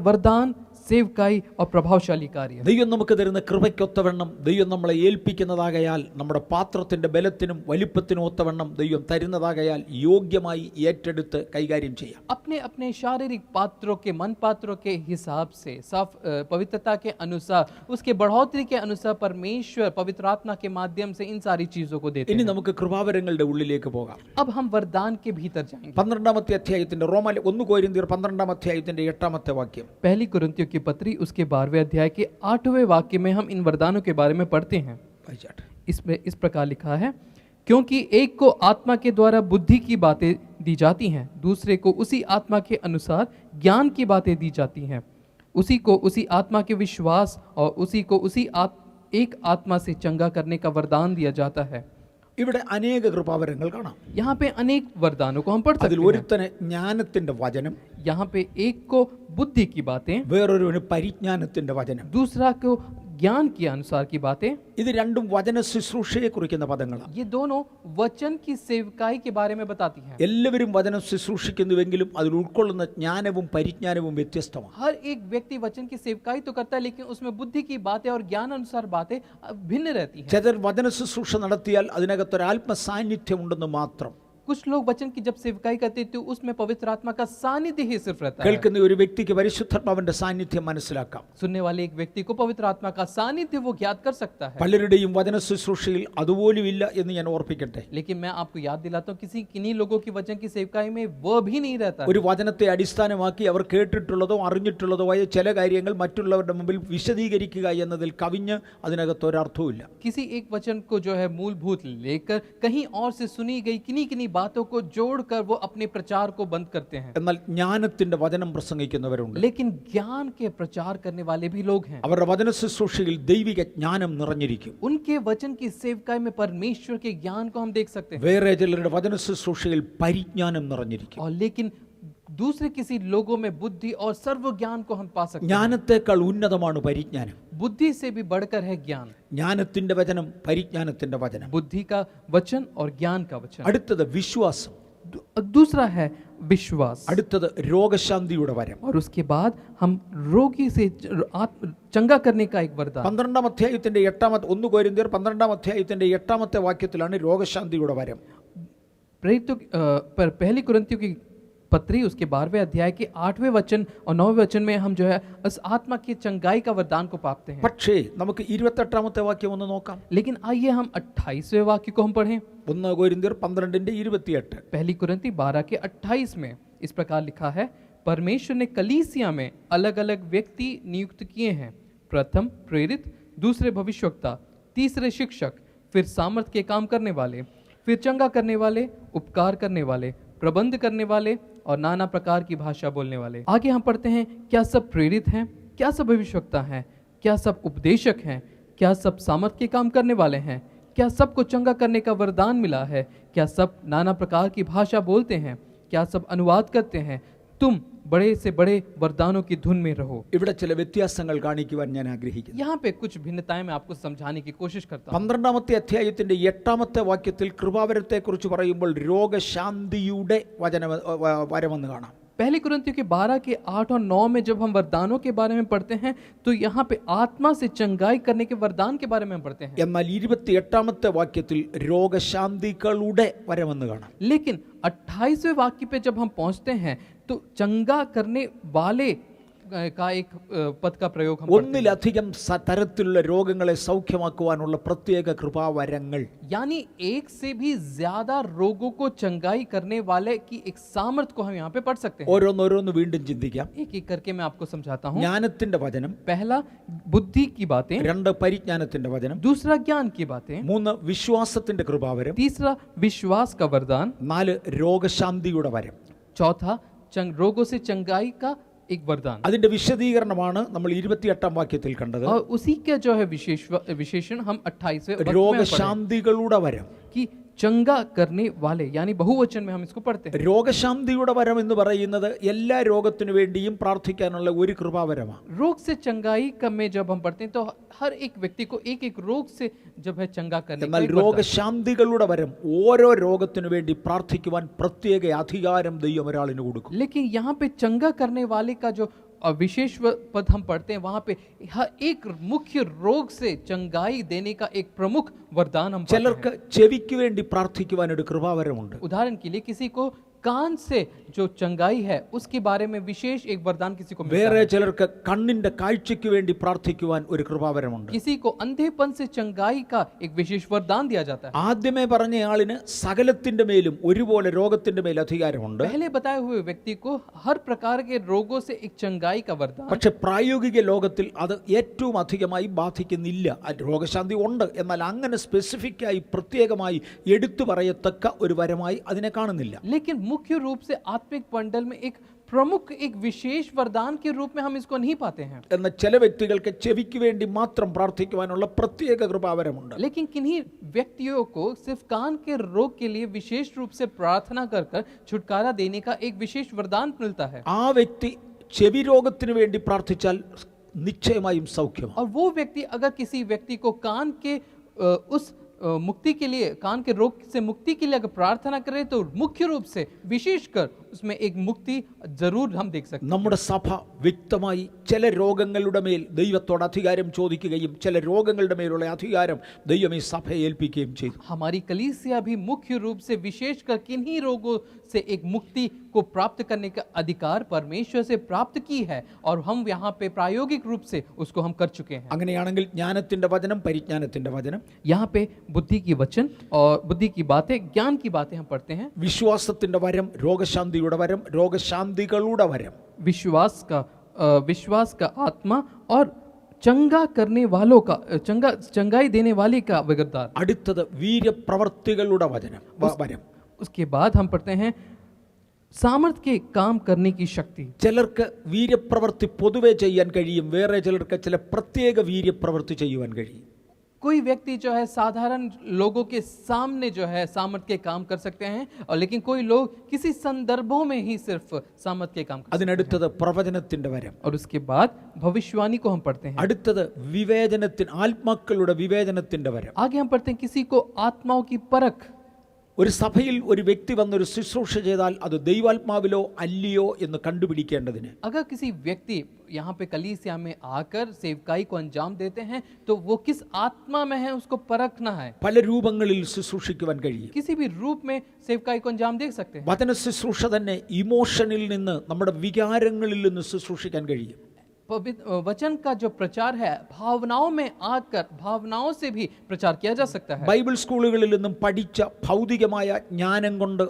वरदान, सेवकाई और प्रभावशाली कार्य। ദൈവം നമുക്ക് തരുന്ന കൃപയ്ക്കൊത്തവണ്ണം ദൈവം നമ്മളെ ഏൽപ്പിക്കുന്നതാകയാൽ, നമ്മുടെ പാത്രത്തിന്റെ ബലത്തിനും വലിപ്പത്തിനും ഒത്തവണ്ണം ദൈവം തരുന്നതാകയാൽ യോഗ്യമായി ഏറ്റെടുത്ത് കൈകാര്യം ചെയ്യാം. अपने अपने शारीरिक पात्रों के, मन पात्रों के हिसाब से, साफ पवित्रता के अनुसार, उसके बढ़ोतरी के अनुसार परमेश्वर पवित्र आत्मा के माध्यम से इन सारी चीजों को देते ഇനി हैं। നമുക്ക് കൃപാവരങ്ങളുടെ ഉള്ളിലേക്ക് പോകാം. अब हम वरदान के भीतर जाएंगे। 12-ാമത്തെ അധ്യായത്തിന്റെ 1 കൊരിന്ത്യർ 12-ാം അധ്യായത്തിന്റെ 8-ാമത്തെ വാക്യം. पहली कुरिन्थियों की पत्री उसके 12वें अध्याय के 8वें वाक्य में हम इन वरदानों के बारे में पढ़ते हैं। इसमें इस प्रकार लिखा है, क्योंकि एक को आत्मा के द्वारा बुद्धि की बातें दी जाती हैं, दूसरे को उसी आत्मा के अनुसार ज्ञान की बातें दी जाती हैं, उसी को उसी आत्मा के विश्वास और उसी को उसी एक आत्मा से चंगा करने का वरदान दिया जाता है। ഇവിടെ അനേക കൃപാവരങ്ങൾ കാണാം. यहाँ पे अनेक वरदानों को हम पढ़ सकते അതിൽ हैं। ഒരുത്തന് ജ്ഞാനത്തിന്റെ വചനം, यहाँ पे एक को बुद्धि की बातें, വേറൊരുവന് പരിജ്ഞാനത്തിന്റെ വചനം. दूसरा को ज्ञान के अनुसार की बातें। ഇത് രണ്ടും വചന ശുശ്രൂഷയെ കുറിക്കുന്ന പദങ്ങളാണ്. ये दोनों वचन की सेवकाई के बारे में बताती हैं। എല്ലാവരും വചനം ശുശ്രൂഷിക്കുന്നുവെങ്കിലും അതിൽ ഉൾക്കൊള്ളുന്ന ജ്ഞാനവും പരിജ്ഞാനവും വ്യത്യസ്തമാണ്. हर एक व्यक्ति वचन की सेवकाई तो करता है, लेकिन उसमें बुद्धि की बातें और ज्ञान अनुसार बातें भिन्न रहती हैं। ചിലർ വചന ശുശ്രൂഷ നടത്തിയാൽ അതിനകത്തൊരു ആത്മ സാന്നിധ്യം ഉണ്ടെന്ന് മാത്രം. कुछ लोग वचन की जब सेवकाई करते हैं तो उसमें पवित्र आत्मा का सानिध्य ही सिर्फ रहता है। കേൾക്കുന്ന ഒരു വ്യക്തിക്ക് പരിശുദ്ധാത്മാവിന്റെ സാന്നിധ്യം മനസ്സിലാക്കാം. सुनने वाले एक व्यक्ति को पवित्र आत्मा का सानिध्य वो ज्ञात कर सकता है। പലരുടെയും വചന ശുശ്രൂഷയിൽ അതുപോലുമില്ല എന്ന് ഞാൻ ഓർപ്പിക്കട്ടെ. लेकिन मैं आपको याद दिलाता हूँ, किन्हीं लोगों की वचन की सेवकाई में वह भी नहीं रहता है। ഒരു വചനത്തെ അടിസ്ഥാനമാക്കി അവർ കേട്ടിട്ടുള്ളതോ അറിഞ്ഞിട്ടുള്ളതോ ആയ ചില കാര്യങ്ങൾ മറ്റുള്ളവരുടെ മുമ്പിൽ വിശദീകരിക്കുക എന്നതിൽ കവിഞ്ഞ് അതിനകത്ത് ഒരർത്ഥവുമില്ല. किसी एक वचन को जो है मूलभूत लेकर कहीं और से सुनी गई किन्हीं बातों को जोड़कर वो अपने प्रचार को बंद करते हैं। എന്നാൽ ജ്ഞാനത്തിന്റെ വചനം പ്രസംഗിക്കുന്നവരുണ്ട്. लेकिन ज्ञान के प्रचार करने वाले भी लोग हैं। അവരുടെ വചന ശുശ്രൂഷയിൽ ദൈവിക ജ്ഞാനം നിറഞ്ഞിരിക്കും. उनके वचन की सेवकाई में परमेश्वर के ज्ञान को हम देख सकते हैं। വേറെ ചിലരുടെ വചന ശുശ്രൂഷയിൽ പരിജ്ഞാനം നിറഞ്ഞിരിക്കും. और लेकिन दूसरे किसी लोगों में बुद्धि और सर्व ज्ञान को हम पा सकते हैं। ജ്ഞാനത്തെക്കാൾ ഉന്നതമാണ് പരിജ്ഞാനം. बुद्धि से भी बढ़कर है ज्ञान। ജ്ഞാനത്തിന്റെ വചനം, പരിജ്ഞാനത്തിന്റെ വചനം. बुद्धि का वचन और ज्ञान का वचन। അടുത്തത് വിശ്വാസം. दूसरा है विश्वास। അടുത്തത് രോഗശാന്തിയുടെ വരം. और उसके बाद हम रोगी से चंगा करने का एक वरदान। 12-ാം അധ്യായത്തിന്റെ 8-ാമത്തെ 1 കൊരിന്ത്യർ 12-ാം അധ്യായത്തിന്റെ 8-ാമത്തെ വാക്യത്തിലാണ് രോഗശാന്തിയുടെ വരം. पहली कुरिन्थियों की पत्री उसके 12वें अध्याय के 8वें वचन और 9वें वचन में हम जो है उस आत्मा की चंगाई का वरदान को पाते हैं। പക്ഷേ നമുക്ക് 28-ാമത്തെ വാക്യം ഒന്ന് നോക്കാം. लेकिन आइए हम 28वें वाक्य को हम पढ़ें। 1 കൊരിന്ത്യർ 12:28. पहली कुरिन्थी 12 के 28 में इस प्रकार लिखा है, परमेश्वर ने कलीसिया में अलग अलग व्यक्ति नियुक्त किए हैं, प्रथम प्रेरित, दूसरे भविष्यवक्ता, तीसरे शिक्षक, फिर सामर्थ के काम करने वाले, फिर चंगा करने वाले, उपकार करने वाले, प्रबंध करने वाले और नाना प्रकार की भाषा बोलने वाले। आगे हम पढ़ते हैं, क्या सब प्रेरित हैं? क्या सब भविष्यवक्ता हैं? क्या सब उपदेशक हैं? क्या सब सामर्थ के काम करने वाले हैं? क्या सबको चंगा करने का वरदान मिला है? क्या सब नाना प्रकार की भाषा बोलते हैं? क्या सब अनुवाद करते हैं? तुम बड़े से बड़े वरदानों की धुन में रहो। ഇവിടെ ചില വ്യത്യാസങ്ങൾ കാണിക്കുവാൻ ഞാൻ ആഗ്രഹിക്കുന്നു. यहाँ पे कुछ भिन्नताएं मैं आपको समझाने की कोशिश करता हूँ। 12-ാമത്തെ അധ്യായത്തിന്റെ 8-ാമത്തെ വാക്യത്തിൽ കൃപാവരത്തെ കുറിച്ച് പറയുമ്പോൾ രോഗശാന്തിയുടെ വരമെന്ന് കാണാം. पहली कुरिन्थियों के 12 के 8 और 9 में जब हम वरदानों के बारे में पढ़ते हैं तो यहाँ पे आत्मा से चंगाई करने के वरदान के बारे में हम पढ़ते हैं। എന്നാൽ 28-ാമത്തെ വാക്യത്തിൽ രോഗശാന്തികളുടെ വരമെന്ന് കാണാം. लेकिन 28वें वाक्य पे जब हम पहुंचते हैं तो चंगा करने वाले का एक पद का प्रयोग हम पढ़ते हैं। ഒന്നിലധികം തരത്തിലുള്ള രോഗങ്ങളെ സൗഖ്യമാക്കുവാനുള്ള പ്രത്യേക കൃപാവരങ്ങൾ. यानी एक से भी ज्यादा रोगों को चंगाई करने वाले की एक सामर्थ को हम यहाँ पे पढ़ सकते हैं। ഓരോന്നോരോന്ന് വീണ്ടും ചിന്തിക്കാം. एक एक करके मैं आपको समझाता हूँ। ജ്ഞാനത്തിന്റെ വചനം, पहला बुद्धि की बातें, 2 പരിജ്ഞാനത്തിന്റെ വചനം, दूसरा ज्ञान की बातें, 3 വിശ്വാസത്തിന്റെ കൃപാവരം, तीसरा विश्वास का वरदान, 4 രോഗശാന്തിയുടെ വരം. चौथा रोगों से चंगाई का एक वरदान। അതിന്റെ വിശദീകരണമാണ് നമ്മൾ 28-ാം വാക്യത്തിൽ കണ്ടത്. और उसी का जो है विशेषण हम 28वें वचन में രോഗശാന്തികളുടെ വരം. कि चंगा करने वाले, यानी बहुवचन में हम इसको पढ़ते हैं। രോഗശാന്തിയുടെ വരം എന്ന് പറയുന്നത് എല്ലാ രോഗത്തിനു വേണ്ടിയും പ്രാർത്ഥിക്കാനുള്ള ഒരു കൃപാവരമാണ്. रोग से चंगाई का में जब हम पढ़ते हैं तो हर एक व्यक्ति को एक एक रोग से जब है चंगा करने का എന്നാൽ एक वरदान। രോഗശാന്തികളുടെ വരം ഓരോ രോഗത്തിനു വേണ്ടി പ്രാർത്ഥിക്കുവാൻ പ്രത്യേക അധികാരം ദൈവം ഒരാളിന് കൊടുക്കും. लेकिन यहाँ पे चंगा करने वाले का जो विशेष पद हम पढ़ते हैं वहां पे हर एक मुख्य रोग से चंगाई देने का एक प्रमुख वरदान हम पढ़ते हैं। ചിലർക്ക് ചെവിക്ക് വേണ്ടി പ്രാർത്ഥിക്കുവാൻ ഒരു കൃപാവരമുണ്ട്. उदाहरण के लिए किसी को कान से जो चंगाई है उसके बारे में विशेष एक वरदान किसी को मिलता വേറെ है। ചിലർക്ക് കണ്ണിന്റെ കാഴ്ചയ്ക്ക് വേണ്ടി പ്രാർത്ഥിക്കുവാൻ ഒരു കൃപാവരമുണ്ട്. किसी को अंधेपन से चंगाई का एक विशेष वरदान दिया जाता है। ആദ്യമേ പറഞ്ഞയാളിന് സകലത്തിന്റെ മേലും ഒരുപോലെ രോഗത്തിന്റെ മേൽ അധികാരമുണ്ട്. पहले बताए हुए व्यक्ति को हर प्रकार के रोगों से एक चंगाई का वरदान, പക്ഷെ പ്രായോഗിക ലോകത്തിൽ അത് ഏറ്റവും അധികമായി ബാധിക്കുന്നില്ല. രോഗശാന്തി ഉണ്ട്, എന്നാൽ അങ്ങനെ സ്പെസിഫിക് ആയി പ്രത്യേകമായി എടുത്തു പറയത്തക്ക ഒരു വരമായി അതിനെ കാണുന്നില്ല. लेकिन मुख्य रूप से आत्मिक मंडल में एक प्रमुख एक विशेष वरदान के रूप में हम इसको नहीं पाते हैं। എന്നാൽ ചില വ്യക്തികൾക്ക് ചെവിക്ക് വേണ്ടി മാത്രം പ്രാർത്ഥിക്കുവാനുള്ള പ്രത്യേക കൃപാവരമുണ്ട്. लेकिन किन्हीं व्यक्तियों को सिर्फ कान के रोग के लिए विशेष रूप से प्रार्थना कर कर छुटकारा देने का एक विशेष वरदान मिलता है। ആ വ്യക്തി ചെവി രോഗത്തിന് വേണ്ടി പ്രാർത്ഥിച്ചാൽ നിശ്ചയമായും സൗഖ്യം. और वो व्यक्ति अगर किसी व्यक्ति को कान के उस मुक्ति के लिए, कान के रोग से मुक्ति के लिए अगर प्रार्थना करें तो मुख्य रूप से विशेषकर उसमें एक मुक्ति जरूर हम देख सकते हैं। നമ്മുടെ സഭ വ്യക്തമായി ചില രോഗങ്ങളുടെ മേൽ ദൈവത്തോട് അധികാരം ചോദിക്കുകയും ചില രോഗങ്ങളുടെ മേലുള്ള അധികാരം ദൈവം ഈ സഭയെ ഏൽപ്പിക്കുകയും ചെയ്തു. हमारी कलीसिया भी मुख्य रूप से विशेषकर किन्हीं रोगों से एक मुक्ति को प्राप्त करने का अधिकार परमेश्वर से प्राप्त की है और हम यहाँ पे प्रायोगिक रूप से उसको हम कर चुके हैं। അങ്ങനെയാണെങ്കിൽ ജ്ഞാനത്തിന്റെ വചനം, പരിജ്ഞാനത്തിന്റെ വചനം, यहाँ पे बुद्धि की वचन और बुद्धि की बातें, ज्ञान की बातें हम पढ़ते हैं। വിശ്വാസത്തിന്റെ വരം, രോഗശാന്തിയുടെ വരം, രോഗശാന്തികളുടെ വരം, विश्वास का आत्मा और चंगा करने वालों का चंगाई देने वाले का वरदान। അടുത്തത് വീര്യപ്രവർത്തികളുടെ വചനം വരം. उसके बाद हम पढ़ते हैं सामर्थ के काम करने की शक्ति। ചിലർക്ക് വീര്യപ്രവൃത്തി പൊതുവെ ചെയ്യാൻ കഴിയും, വേറെ ചിലർക്ക് ചില പ്രത്യേക വീര്യപ്രവൃത്തി ചെയ്യുവാൻ കഴിയും. कोई व्यक्ति जो है साधारण लोगों के सामने जो है सामर्थ के काम कर सकते हैं, और लेकिन कोई लोग किसी संदर्भों में ही सिर्फ सामर्थ के काम कर सकते हैं। അതിനടുത്തത് പ്രവചനത്തിന്റെ വരം. और उसके बाद भविष्यवाणी को हम पढ़ते हैं। അടുത്തത് വിവേചനത്തിന്, ആത്മാക്കളുടെ വിവേചനത്തിന്റെ വരം. आगे हम पढ़ते हैं किसी को आत्माओं की परख। ഒരു സഭയിൽ ഒരു വ്യക്തി വന്നൊരു ശുശ്രൂഷ ചെയ്താൽ അത് ദൈവാത്മാവിലോ അല്ലയോ എന്ന് കണ്ടുപിടിക്കേണ്ടതിന് अगर किसी व्यक्ति यहाँ पे कलीसिया में आकर सेवकाई को अंजाम देते हैं तो वो किस आत्मा में है उसको परखना है। പല രൂപങ്ങളിൽ ശുശ്രൂഷിക്കുവാൻ കഴിയും. किसी भी रूप में सेवकाई को अंजाम दे सकते हैं। വചന ശുശ്രൂഷ തന്നെ ഇമോഷനിൽ നിന്ന്, നമ്മുടെ വികാരങ്ങളിൽ നിന്ന് ശുശ്രൂഷിക്കാൻ കഴിയും. वचन का जो प्रचार है भावनाओं में आकर भावनाओं से भी प्रचार किया जा सकता है। ബൈബിൾ സ്കൂളുകളിൽ നിന്നും പഠിച്ച ഭൗതികമായ ജ്ഞാനം കൊണ്ട്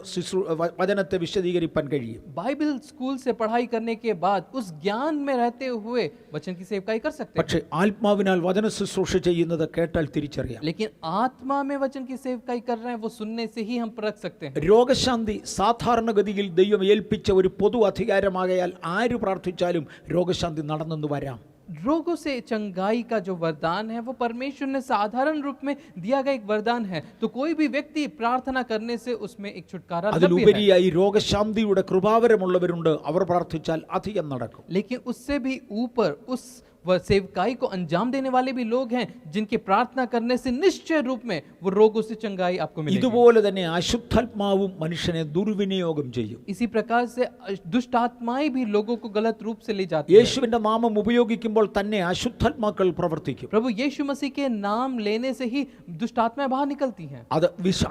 വചനത്തെ വിശദീകരിക്കാൻ കഴിയും. बाइबल स्कूल से पढ़ाई करने के बाद उस ज्ञान में रहते हुए वचन की सेवकाई कर सकते हैं। പക്ഷേ ആത്മാവിനാൽ വചന ശുശ്രൂഷ ചെയ്യുന്നത് കേട്ടാൽ തിരിച്ചറിയാം. लेकिन आत्मा में वचन की सेवकाई कर रहे हैं वो सुनने से ही हम परख सकते हैं। രോഗശാന്തി സാധാരണഗതിയിൽ ദൈവം ഏൽപ്പിച്ച ഒരു പൊതു അധികാരമാകയാൽ ആര് പ്രാർത്ഥിച്ചാലും രോഗശാന്തി നടന്നെന്ന് വരാം. रोगों से चंगाई का जो वरदान है वो परमेश्वर ने साधारण रूप में दिया गया एक वरदान है, तो कोई भी व्यक्ति प्रार्थना करने से उसमें एक छुटकारा लभ्य है। അതിലുപരിയായി രോഗശാന്തിയുടെ കൃപാവരമുള്ളവരുണ്ട്, അവർ പ്രാർത്ഥിച്ചാൽ അധികം നടക്കും. लेकिन उससे भी ऊपर उस वह सेवकाई को अंजाम देने वाले भी लोग हैं जिनके प्रार्थना करने से निश्चय रूप में वो रोगों से चंगाई आपको मिलेगी। ഇതുപോലെ തന്നെ അശുദ്ധാത്മാവും മനുഷ്യനെ ദുർവിനിയോഗം ചെയ്യും. इसी प्रकार से दुष्ट आत्माएं भी लोगों को गलत रूप से ले जाती हैं। യേശുവിന്റെ നാമം ഉപയോഗിക്കുമ്പോൾ തന്നെ അശുദ്ധാത്മാക്കൾ പ്രവർത്തിക്കും. प्रभु यीशु मसीह के नाम लेने से ही दुष्ट आत्माएं बाहर निकलती हैं। അത്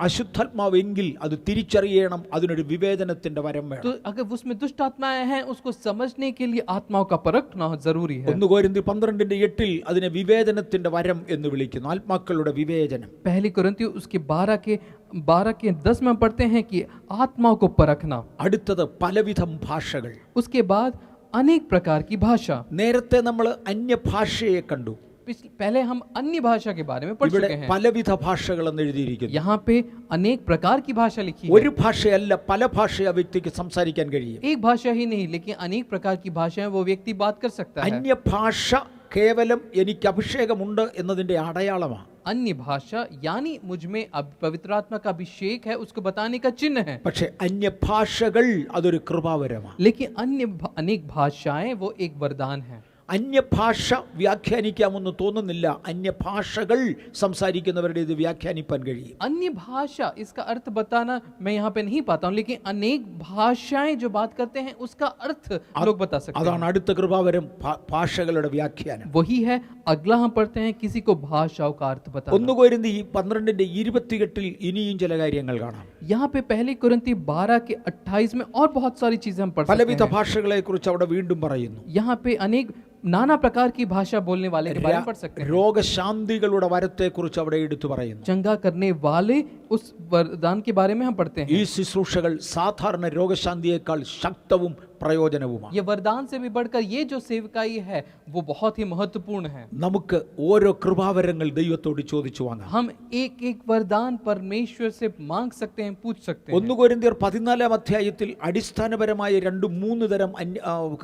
അശുദ്ധാത്മാവെങ്കിൽ അത് തിരിച്ചറിയണം, അതിനൊരു വിവേചനത്തിന്റെ വരം വേണം. तो अगर उसमें दुष्ट आत्माएं हैं उसको समझने के लिए आत्माओं का परखना जरूरी है। 1 കൊരിന്ത്യർ 12:8 അതിനെ വിവേചനത്തിന്റെ വരം എന്ന് വിളിക്കുന്നു, ആത്മാക്കളുടെ വിവേചനം. पहली कुरिन्थियों उसके 12 के 10 में पढ़ते हैं कि आत्माओं को परखना। അടുത്തത് പലവിധം ഭാഷകൾ. उसके बाद अनेक प्रकार की भाषा। നേരത്തെ നമ്മൾ അന്യഭാഷയെ കണ്ടു. पहले हम अन्य भाषा के बारे में पढ़ ഇവിടെ चुके हैं। പലവിധ ഭാഷകൾ എന്ന് എഴുതിയിരിക്കുന്നു. यहाँ पे अनेक प्रकार की भाषा लिखी है। ഒരു ഭാഷയല്ല, പല ഭാഷ ആ വ്യക്തിക്ക് സംസാരിക്കാൻ കഴിയും. एक भाषा ही नहीं लेकिन अनेक प्रकार की भाषाएं वो व्यक्ति बात कर सकता है। അന്യഭാഷ കേവലം എനിക്ക് അഭിഷേകമുണ്ട് എന്നതിന്റെ അടയാളമാണ്. अन्य भाषा यानी मुझ में पवित्र आत्मा का अभिषेक है उसको बताने का चिन्ह है। പക്ഷേ അന്യഭാഷകൾ അതൊരു കൃപാവരമാണ്. लेकिन अनेक भाषाएं वो एक वरदान है। അന്യഭാഷ വ്യാഖ്യാനിക്കാമെന്ന് തോന്നുന്നില്ല. അന്യഭാഷകൾ സംസാരിക്കുന്നവരുടെ ഇത് വ്യാഖ്യാനിക്കാൻ കഴിയും. अन्य भाषा इसका अर्थ बताना मैं यहाँ पे नहीं पाता हूँ, लेकिन अनेक भाषाएं जो बात करते हैं उसका अर्थ लोग बता सकते हैं। അതാണ് അടുത്ത കൃപാവരം, ഭാഷകളുടെ വ്യാഖ്യാനം. वही है अगला हम पढ़ते हैं किसी को भाषाओं का अर्थ बताना। 1 കൊരിന്ത്യർ 12:28 ഇനിയും ചില കാര്യങ്ങൾ കാണാം. यहाँ पे पहली कुरिन्ती 12 के 28 में और बहुत सारी चीजें हम पढ़ सकते പലവിധ हैं। ഭാഷകളെ കുറിച്ച് അവിടെ വീണ്ടും പറയുന്നു. यहाँ पे अनेक नाना प्रकार की भाषा बोलने वाले के बारे में पढ़ सकते हैं। രോഗശാന്തികളുടെ വരത്തെ കുറിച്ച് അവിടെ എടുത്തു പറയുന്നു. चंगा करने वाले उस वरदान के बारे में हम पढ़ते ഈ हैं। ശുശ്രൂഷകൾ സാധാരണ രോഗശാന്തിയേക്കാൾ ശക്തവും പ്രയോജനവുമാണ്. ये वरदान से भी बढ़कर ये जो सेवकाई है वो बहुत ही महत्वपूर्ण है। നമുക്ക് ഓരോ കൃപാവരങ്ങൾ ദൈവത്തോട് ചോദിച്ചു വാങ്ങാം. हम एक एक वरदान परमेश्वर से मांग सकते हैं, पूछ सकते हैं। 1 കൊരിന്ത്യർ 14 അധ്യായത്തിൽ അടിസ്ഥാനപരമായ 2-3 തരം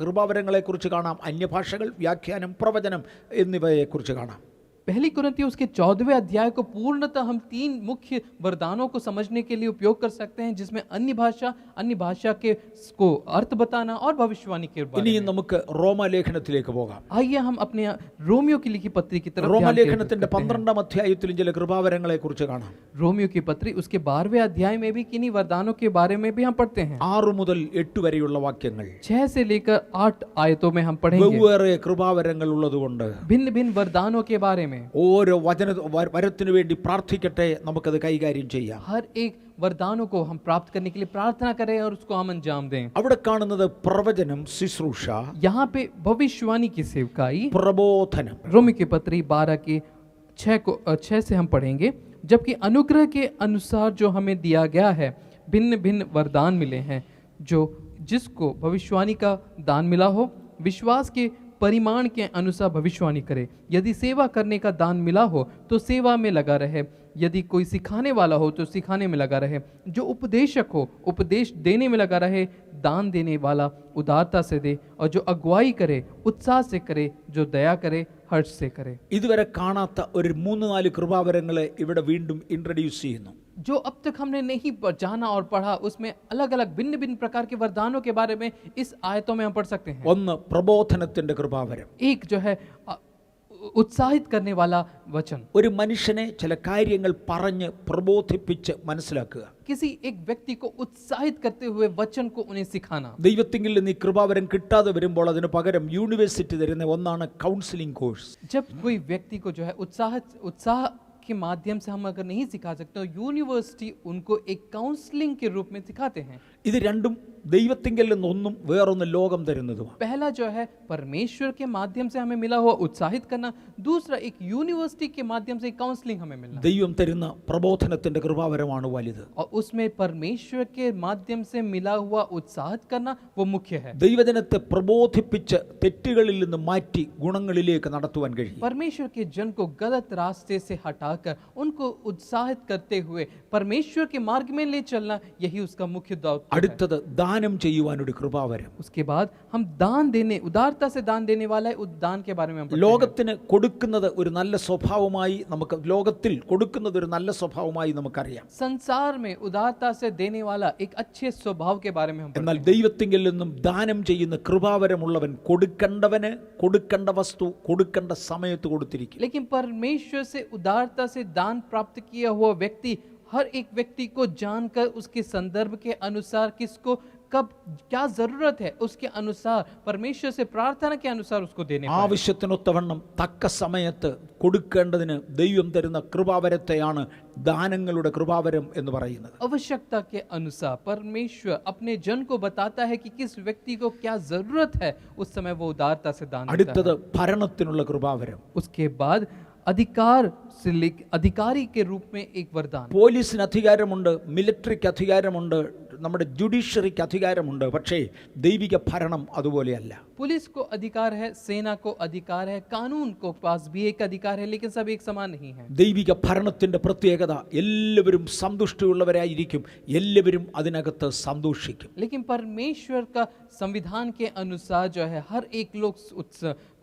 കൃപാവരങ്ങളെ കുറിച്ച് കാണാം. അന്യഭാഷകൾ, വ്യാഖ്യാനം, പ്രവചനം എന്നിവയെ കുറിച്ച് കാണാം. पहली कुरिन्ती उसके 14वें अध्याय को पूर्णतः हम 3 मुख्य वरदानों को समझने के लिए उपयोग कर सकते हैं, जिसमें अन्य भाषा के को अर्थ बताना और भविष्यवाणी के बारे ഇനിയും में। നമുക്ക് റോമലേഖനത്തിലേക്ക് പോകാം. आइए हम अपने रोमियो की लिखी पत्री की तरफ ध्यान केंद्रित റോമലേഖനത്തിന്റെ करते हैं। 12 അധ്യായത്തിലും ചില കൃപാവരങ്ങളെ കുറിച്ച് കാണാം. रोमियो की पत्री उसके 12वें अध्याय में भी किन्हीं वरदानों के बारे में भी हम पढ़ते हैं। 6 മുതൽ 8 വരെയുള്ള വാക്യങ്ങൾ 6 से लेकर 8 आयतों में हम पढ़ेंगे വെവ്വേറെ കൃപാവരങ്ങൾ ഉള്ളതുകൊണ്ട് भिन्न भिन्न वरदानों के बारे में। ഓരോ വരത്തിനു വേണ്ടി പ്രാർത്ഥിക്കട്ടെ, നമുക്കത് കൈകാര്യം ചെയ്യാം. हर एक वरदानों को हम प्राप्त करने के लिए प्रार्थना करें और उसको हम अंजाम दें। അവിടെ കാണുന്നത് പ്രവചനം, ശുശ്രൂഷ, यहाँ पे भविष्यवाणी की सेवकाई, പ്രബോധനം. रोमी की पत्री 12 के 6 से हम पढ़ेंगे। जबकि अनुग्रह के अनुसार जो हमें दिया गया है भिन्न भिन्न वरदान मिले हैं, जिसको भविष्यवाणी का दान मिला हो विश्वास के परिमाण के अनुसार भविष्यवाणी करे। यदि सेवा करने का दान मिला हो तो सेवा में लगा रहे, यदि कोई सिखाने वाला हो तो सिखाने में लगा रहे, जो उपदेशक हो उपदेश देने में लगा रहे, दान देने वाला उदारता से दे, और जो अगुवाई करे उत्साह से करे, जो दया करे हर्ष से करे। ഇതുവരെ കാണാത്ത ഒരു 3-4 കൃപാവരങ്ങളെ ഇവിടെ വീണ്ടും ഇൻട്രൊഡ്യൂസ് ചെയ്യുന്നു. जो अब तक हमने नहीं जाना और पढ़ा, उसमें अलग अलग भिन्न भिन्न प्रकार के वरदानों के बारे में इस आयतों में हम पढ़ सकते हैं। ഒന്ന് പ്രബോധനത്തിന്റെ കൃപാവരം. एक जो है उत्साहित करने वाला वचन, ഒരു മനുഷ്യനെ ചില കാര്യങ്ങൾ പറഞ്ഞ് പ്രബോധിപ്പിച്ച് മനസ്സിലാക്കുക. किसी एक व्यक्ति को उत्साहित करते हुए वचन को उन्हें सिखाना। ദൈവത്തിങ്കിൽ നിന്ന് ഈ കൃപാവരം കിട്ടാതെ വരുമ്പോൾ അതിന് പകരം യൂണിവേഴ്സിറ്റി തരുന്ന ഒന്നാണ് കൗൺസിലിംഗ് കോഴ്സ്. जब कोई व्यक्ति को जो है उत्साह के माध्यम से हम अगर नहीं सिखा सकते तो यूनिवर्सिटी उनको एक काउंसलिंग के रूप में सिखाते हैं। ഇത് രണ്ടും ദൈവത്തിങ്കിൽ നിന്നൊന്നും വേറൊന്ന് ലോകം തരുന്നതുമാണ്. पहला जो है परमेश्वर के माध्यम से हमें मिला हुआ उत्साहित करना, दूसरा एक यूनिवर्सिटी के माध्यम से काउंसलिंग हमें मिलना। ദൈവം തരുന്ന പ്രബോധനത്തിന്റെ കൃപാവരമാണ് വലുത്. और उसमें परमेश्वर के माध्यम से मिला हुआ उत्साहित करना वो मुख्य है। ദൈവജനത്തെ പ്രബോധിപ്പിച്ച് തെറ്റുകളിൽ നിന്ന് മാറ്റി ഗുണങ്ങളിലേക്ക് നടത്തുവാൻ കഴിയും. परमेश्वर के जन को गलत रास्ते से हटाकर उनको उत्साहित करते हुए परमेश्वर के मार्ग में ले चलना, यही उसका मुख्य दौत्य है। അടുത്തത് ദാനം ചെയ്യുവാനൊരു കൃപാവരം. उसके बाद हम दान देने, उदारता से दान देने वाला है, उदान के बारे में हम पढ़ते हैं। ലോകത്തിന് കൊടുക്കുന്നത് ഒരു നല്ല സ്വഭാവമായി നമുക്ക് ലോകത്തിൽ കൊടുക്കുന്നത് ഒരു നല്ല സ്വഭാവമായി നമുക്കറിയാം. संसार में उदारता से देने वाला एक अच्छे स्वभाव के बारे में हम എന്നാൽ पढ़ते हैं। ദൈവത്തിങ്കിൽ നിന്നും ദാനം ചെയ്യുന്ന കൃപാവരമുള്ളവൻ കൊടുക്കേണ്ടവന് കൊടുക്കേണ്ട വസ്തു കൊടുക്കേണ്ട സമയത്ത് കൊടുത്തിരിക്കും. लेकिन परमेश्वर से उदारता से दान प्राप्त किया हुआ व्यक्ति हर एक व्यक्ति को जानकर उसके संदर्भ के अनुसार किसको कब क्या जरूरत है उसके अनुसार परमेश्वर से प्रार्थना के अनुसार उसको देने पाए। ആവശ്യത്തിനൊത്തവണ്ണം തക്ക സമയത്ത് കൊടുക്കേണ്ടതിന് ദൈവം തരുന്ന കൃപാവരത്തെയാണ് ദാനങ്ങളുടെ കൃപാവരം എന്ന് പറയുന്നത്. आवश्यकता के अनुसार परमेश्वर अपने जन को बताता है कि किस व्यक्ति को क्या जरूरत है, उस समय वो उदारता से दान देता അടുത്തത് है। ഭരണത്തിനുള്ള കൃപാവരം. उसके बाद अधिकारी के रूप में एक वरदान। പോലീസിന് അധികാരമുണ്ട്, മിലിറ്ററിക്ക് അധികാരമുണ്ട്, നമ്മുടെ ജുഡീഷ്യറിക്ക് അധികാരമുണ്ട്. പക്ഷേ ദൈവിക ഭരണം അതുപോലെയല്ല. पुलिस को अधिकार है, सेना को अधिकार है, कानून को पास भी एक अधिकार है, लेकिन सब एक समान नहीं है। ദൈവിക ഭരണത്തിന്റെ പ്രത്യേകത എല്ലാവരും സന്തുഷ്ടിയുള്ളവരായിരിക്കും, എല്ലാവരും അതിനകത്ത് സന്തോഷിക്കും. लेकिन परमेश्वर का संविधान के अनुसार जो है हर एक लोग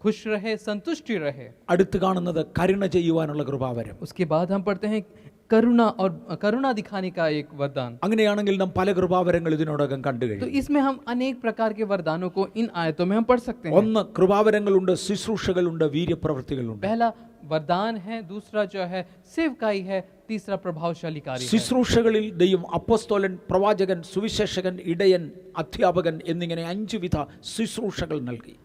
खुश रहे, संतुष्टि रहे। അടുത്ത് കാണുന്നത് കരുണ ചെയ്യുവാനുള്ള കൃപാവരം. उसके बाद हम पढ़ते हैं करुणा और करुणा दिखाने का एक वरदान। അങ്ങനെയാണെങ്കിൽ നാം പല കൃപാവരങ്ങൾ ഇതിനോടകം കണ്ടു तो കഴിഞ്ഞു. इसमें हम अनेक प्रकार के वरदानों को इन आयतों में हम पढ़ सकते हैं। ഒന്ന് കൃപാവരങ്ങളുണ്ട്, ശുശ്രൂഷകളുണ്ട്, വീര്യപ്രവൃത്തികളുണ്ട്. पहला वरदान है, दूसरा जो है सेवकाई है, तीसरा प्रभावशाली कार्य है। ശുശ്രൂഷകളിൽ ദൈവം അപ്പോസ്തലൻ, പ്രവാചകൻ, സുവിശേഷകൻ, ഇടയൻ, അധ്യാപകൻ എന്നിങ്ങനെ 5 വിധ ശുശ്രൂഷകൾ നൽകി.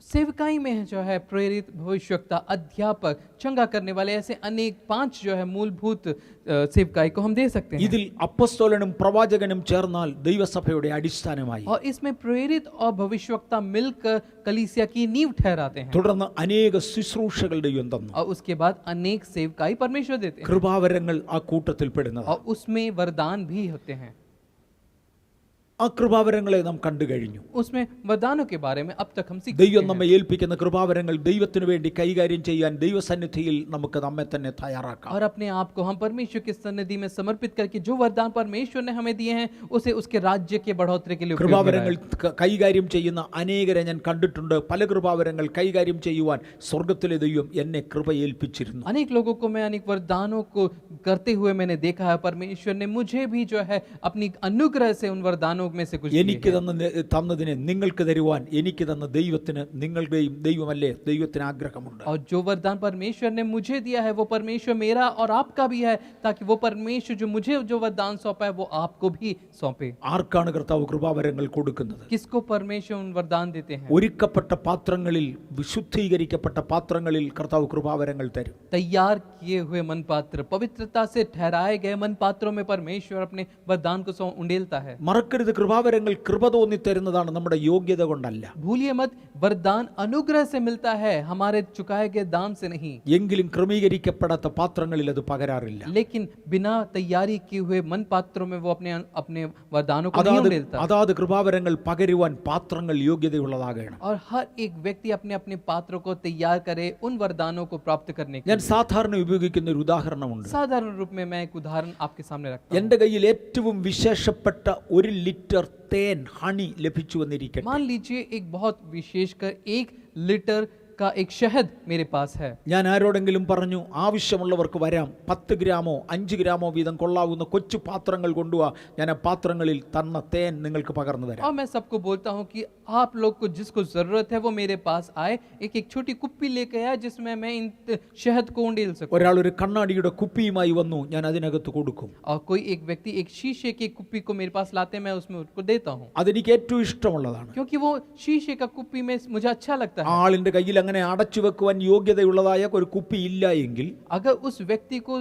सेवकाई में जो है प्रेरित, भविष्यवक्ता, अध्यापक, चंगा करने वाले, ऐसे अनेक 5 जो है मूलभूत सेवकाई को हम दे सकते हैं। ഇതിൽ അപ്പോസ്തലനും പ്രവാചകനും ചേർന്നാൽ ദൈവസഭയുടെ അടിസ്ഥാനമായി. और इसमें प्रेरित और भविष्यवक्ता मिलकर कलीसिया की नींव ठहराते हैं। തുടർന്ന് അനേക ശുശ്രൂഷകൾ ദൈവം തന്നു. और उसके बाद अनेक सेवकाई परमेश्वर देते हैं കൃപാവരങ്ങൾ ആ കൂട്ടത്തിൽ പെടുന്നത്. और उसमें वरदान भी होते हैं। ആ കൃപാവരങ്ങളെ നാം കണ്ടു കഴിഞ്ഞു. उसमें वरदानों के बारे में अब तक हम सीख ദൈവം चुके നമ്മെ हैं। ഏൽപ്പിക്കുന്ന കൃപാവരങ്ങൾ ദൈവത്തിനു വേണ്ടി കൈകാര്യം ചെയ്യാൻ ദൈവസന്നിധിയിൽ നമുക്ക് നമ്മെ തന്നെ തയ്യാറാക്കാം. और अपने आप को हम परमेश्वर की सन्निधि में समर्पित करके जो वरदान परमेश्वर ने हमें दिए हैं उसे उसके राज्य के बढ़ोतरी के लिए उपयोग में കൃപാവരങ്ങൾ लाएं। കൈകാര്യം ചെയ്യുന്ന അനേകരെ ഞാൻ കണ്ടിട്ടുണ്ട്. പല കൃപാവരങ്ങൾ കൈകാര്യം ചെയ്യുവാൻ സ്വർഗത്തിലെ ദൈവം എന്നെ കൃപ ഏൽപ്പിച്ചിരുന്നു. अनेक लोगों को मैं अनेक वरदानों को करते हुए मैंने देखा है। परमेश्वर ने मुझे भी जो है अपनी अनुग्रह से उन वरदानों में से कुछ എനിക്ക് തന്നതിനെ നിങ്ങൾക്ക് തരുവാൻ എനിക്ക് തന്ന ദൈവത്തിന് നിങ്ങളുടെയും ദൈവമല്ലേ, ദൈവത്തിന് ആഗ്രഹമുണ്ട്. और जो वरदान परमेश्वर ने मुझे दिया है वो परमेश्वर मेरा और आपका भी है, ताकि वो परमेश्वर जो मुझे जो वरदान सौंपा है वो आपको भी सौंपे। ആർക്കാണ് കർത്താവ് കൃപാവരങ്ങൾ കൊടുക്കുന്നത്? किसको परमेश्वर उन वरदान देते हैं? ഒരുക്കപ്പെട്ട പാത്രങ്ങളിൽ, വിശുദ്ധീകരിക്കപ്പെട്ട പാത്രങ്ങളിൽ കർത്താവ് കൃപാവരങ്ങൾ തരും. तैयार किए हुए मन पात्र, पवित्रता से ठहराए गए मन पात्रों में परमेश्वर अपने वरदान को उंडेलता है। മറക്കരുത്, കൃപാവരങ്ങൾ കൃപ തോന്നി തരുന്നതാണ്, നമ്മുടെ യോഗ്യത കൊണ്ടല്ല. भूलिए मत, वरदान अनुग्रह से मिलता है, हमारे चुकाए गए दाम से नहीं। എങ്കിലും ക്രമീകരിക്കപ്പെടാത്ത പാത്രങ്ങളിൽ അത് പകരാറില്ല. लेकिन बिना तैयारी किए हुए मन पात्रों में वो अपने वरदानों को नहीं उंडेलता। അതാത് കൃപാവരങ്ങൾ പകരുവാൻ പാത്രങ്ങൾ യോഗ്യതയുള്ളതാകണം. और हर एक व्यक्ति अपने अपने पात्रों को तैयार करे उन वरदानों को प्राप्त करने के ഞാൻ लिए। സാധാരണ ഉപയോഗിക്കുന്ന ഒരു ഉദാഹരണമുണ്ട്. साधारण रूप में मैं एक उदाहरण आपके सामने रखता हूं। എൻ്റെ കയ്യിൽ ഏറ്റവും വിശേഷപ്പെട്ട 1 ലിറ്റർ തേൻ, ഹണി ലഭിച്ചു വന്നിരിക്കട്ടെ. मान लीजिए एक बहुत विशेषकर 1 लीटर का एक शहद मेरे पास है। ഞാൻ ആരോടെങ്കിലും പറഞ്ഞു ആവശ്യമുള്ളവർക്ക് വരാം, 10 ഗ്രാമോ 5 ഗ്രാമോ വീതം കൊള്ളാവുന്ന കൊച്ചു പാത്രങ്ങൾ കൊണ്ടുവാ, ഞാൻ ആ പാത്രങ്ങളിൽ തന്ന തേൻ നിങ്ങൾക്ക് പകർന്നു തരാം. और मैं सबको बोलता हूं कि आप लोग को जिसको जरूरत है वो मेरे पास आए, एक छोटी कुप्पी लेकर आए जिसमें मैं इन शहद को उंडेल सकूं। ഒരാൾ ഒരു കണ്ണാടിയുടെ കുപ്പിയുമായി വന്നു, ഞാൻ അതിനകത്ത് കൊടുക്കും. और कोई एक व्यक्ति एक शीशे की कुप्पी को मेरे पास लाते, मैं उसमें उसको देता हूं, അതെനിക്ക് ഏറ്റവും ഇഷ്ടമുള്ളതാണ്. क्योंकि वो शीशे का कुप्पी में मुझे अच्छा लगता है। ആളിന്റെ കയ്യിൽ അങ്ങനെ അടച്ചു വെക്കുവാൻ യോഗ്യതയുള്ളതായ ഒരു കുപ്പി ഇല്ല എങ്കിൽ, अगर उस व्यक्ति को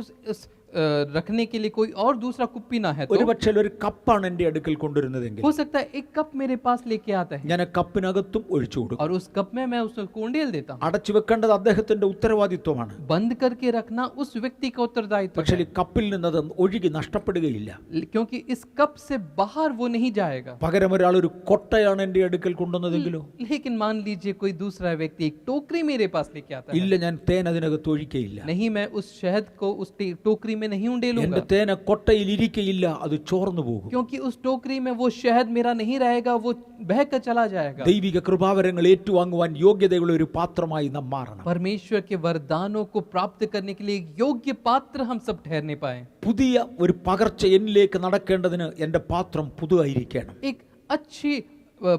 रखने के लिए कोई और दूसरा कुप्पी ना है तो ഒരുപക്ഷേ ഒരു കപ്പാണ് എൻ്റെ അടുക്കൽ കൊണ്ടുവരുന്നതെങ്കിൽ हो सकता है एक कप मेरे पास लेके आता है ഞാൻ ആ കപ്പിനകത്തും ഒഴിച്ചു കൊടുക്കും. और उस कप में मैं उसको उंडेल देता हूं। അടച്ചു വെക്കേണ്ടത് അദ്ദേഹത്തിന്റെ ഉത്തരവാദിത്വമാണ്. बंद करके रखना उस व्यक्ति का उत्तरदायित्व പക്ഷേ है, ഈ കപ്പിൽ നിന്ന് അത് ഒഴുകി നഷ്ടപ്പെടുകയില്ല. क्योंकि इस कप से बाहर वो नहीं जाएगा। പകരം ഒരാൾ ഒരു കൊട്ടയാണ് എൻ്റെ അടുക്കൽ കൊണ്ടുവന്നതെങ്കിലോ, लेकिन मान लीजिए कोई दूसरा व्यक्ति एक टोकरी मेरे पास लेके आता है, ഇല്ല, ഞാൻ തേൻ അതിനകത്ത് ഒഴിക്കയില്ല. नहीं, मैं उस शहद को उस टोकरी में नहीं उंडेलूंगा, എൻ്റെ തേൻ കൊട്ടയിൽ ഇരിക്കയില്ല, അത് ചോർന്നു പോകും. क्योंकि उस टोकरी में वो शहद मेरा नहीं रहेगा, वो बहकर चला जाएगा। ദൈവിക കൃപാവരങ്ങൾ ഏറ്റുവാങ്ങുവാൻ യോഗ്യതയുള്ള ഒരു പാത്രമായി നാം മാറണം. परमेश्वर के वरदानों को प्राप्त करने के लिए एक योग्य पात्र हम सब ठहरने पाए। പുതിയ ഒരു പകർച്ച എന്നിലേക്ക് നടക്കേണ്ടതിന് എൻ്റെ പാത്രം പുതുതായിരിക്കണം. एक अच्छी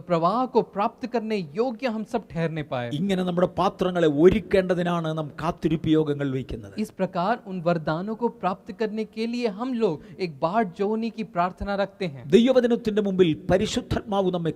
प्रवाह को प्राप्त करने योग्य हम सब ठहरने पाए। ഇങ്ങനെ നമ്മുടെ പാത്രങ്ങളെ ഒരുക്കേണ്ടതിനാണ് നാം കാത്തിരിപ്പ് യോഗങ്ങൾ വയ്ക്കുന്നത്. इस प्रकार उन वरदानों को प्राप्त करने के लिए हम लोग एक बाट जोड़ने की प्रार्थना रखते हैं। ദൈവവചനത്തിന്റെ മുമ്പിൽ പരിശുദ്ധാത്മാവ് നമ്മെ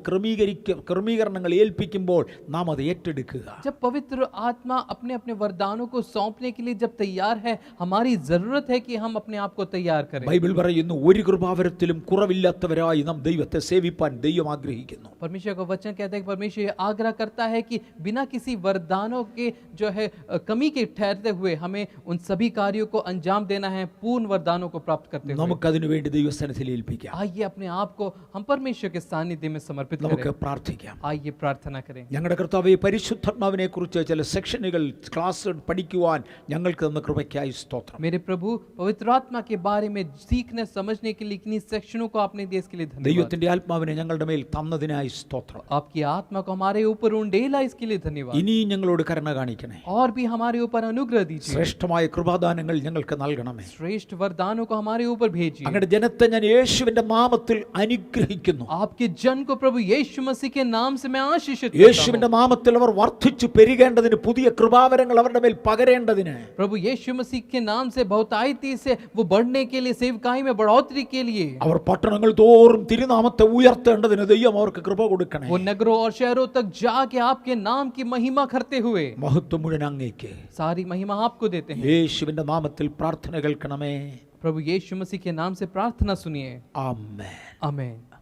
ക്രമീകരണങ്ങൾ ഏൽപ്പിക്കുമ്പോൾ നാം അത് ഏറ്റെടുക്കുക. जब पवित्र आत्मा अपने अपने वरदानों को सौंपने के लिए जब तैयार है, हमारी जरूरत है कि हम अपने आप को तैयार करें। ബൈബിൾ പറയുന്നു, ഒരു കൃപാവരത്തിലും കുറവില്ലാത്തവരായി നാം ദൈവത്തെ സേവിപ്പാൻ ദൈവം ആഗ്രഹിക്കുന്നു. परमेश्वर का वचन कहता है कि परमेश्वर ये आग्रह करता है कि बिना किसी वरदानों के जो है कमी के ठहरते हुए हमें उन सभी कार्यों को अंजाम देना है, पूर्ण वरदानों को प्राप्त करते हुए। നമുക്കതിനു വേണ്ടി ദൈവസന്നിധിയിൽ ഏൽപ്പിക്കാം. आइए अपने आप को हम परमेश्वर के सानिध्य में समर्पित നമുക്ക് करें, പ്രാർത്ഥിക്കാം. आइए प्रार्थना करें। ഞങ്ങളുടെ കർത്താവേ, പരിശുദ്ധാത്മാവിനെ കുറിച്ച് ചില സെക്ഷനുകൾ ക്ലാസ് പഠിക്കുവാൻ ഞങ്ങൾക്ക് തന്ന കൃപയ്ക്കായി സ്തോത്രം. मेरे प्रभु, पवित्र आत्मा के बारे में सीखने समझने के लिए इन्हीं सेक्शनों को आपने दिए, इसके लिए धन्यवाद। ദൈവത്തിന്റെ ആത്മാവിനെ ഞങ്ങളുടെ മേൽ തന്നതിനായി സ്തോത്രം. आपकी आत्मा को हमारे ऊपर उंडेला, इसके लिए धन्यवाद। ഇനിയും ഞങ്ങളോട് കരുണ കാണിക്കണേ. और भी हमारे ऊपर अनुग्रह दीजिए, ശ്രേഷ്ഠമായ കൃപാദാനങ്ങൾ ഞങ്ങൾക്ക് നൽകണമേ. श्रेष्ठ वरदानों को हमारे ऊपर भेजिए। അങ്ങയുടെ ജനത്തെ ഞാൻ യേശുവിന്റെ നാമത്തിൽ അനുഗ്രഹിക്കുന്നു. आपके जन को प्रभु यीशु मसीह के नाम से मैं आशीषित करता യേശുവിന്റെ നാമത്തിൽ അവർ വർദ്ധിച്ചു പെരുകേണ്ടതിന്, പുതിയ കൃപാവരങ്ങൾ അവരുടെ മേൽ പകരേണ്ടതിന്, हूं। प्रभु यीशु मसीह के नाम से बहुतायती से वो बढ़ने के लिए, सेवकाई में बढ़ोतरी के लिए, അവർ പട്ടണങ്ങൾ തോറും തിരുനാമത്തെ ഉയർത്തേണ്ടതിന് ദൈവം അവർക്ക് കൃപ കൃപ കൊടുക്കണേ. वो नगरों और शहरों तक जाके आपके नाम की महिमा करते हुए മഹത്വം മുഴുവൻ അങ്ങേക്ക്. सारी महिमा आपको देते हैं। യേശുവിന്റെ നാമത്തിൽ പ്രാർത്ഥന കേൾക്കണമേ. प्रभु यीशु मसीह के नाम से प्रार्थना सुनिए। ആമേൻ. आमीन।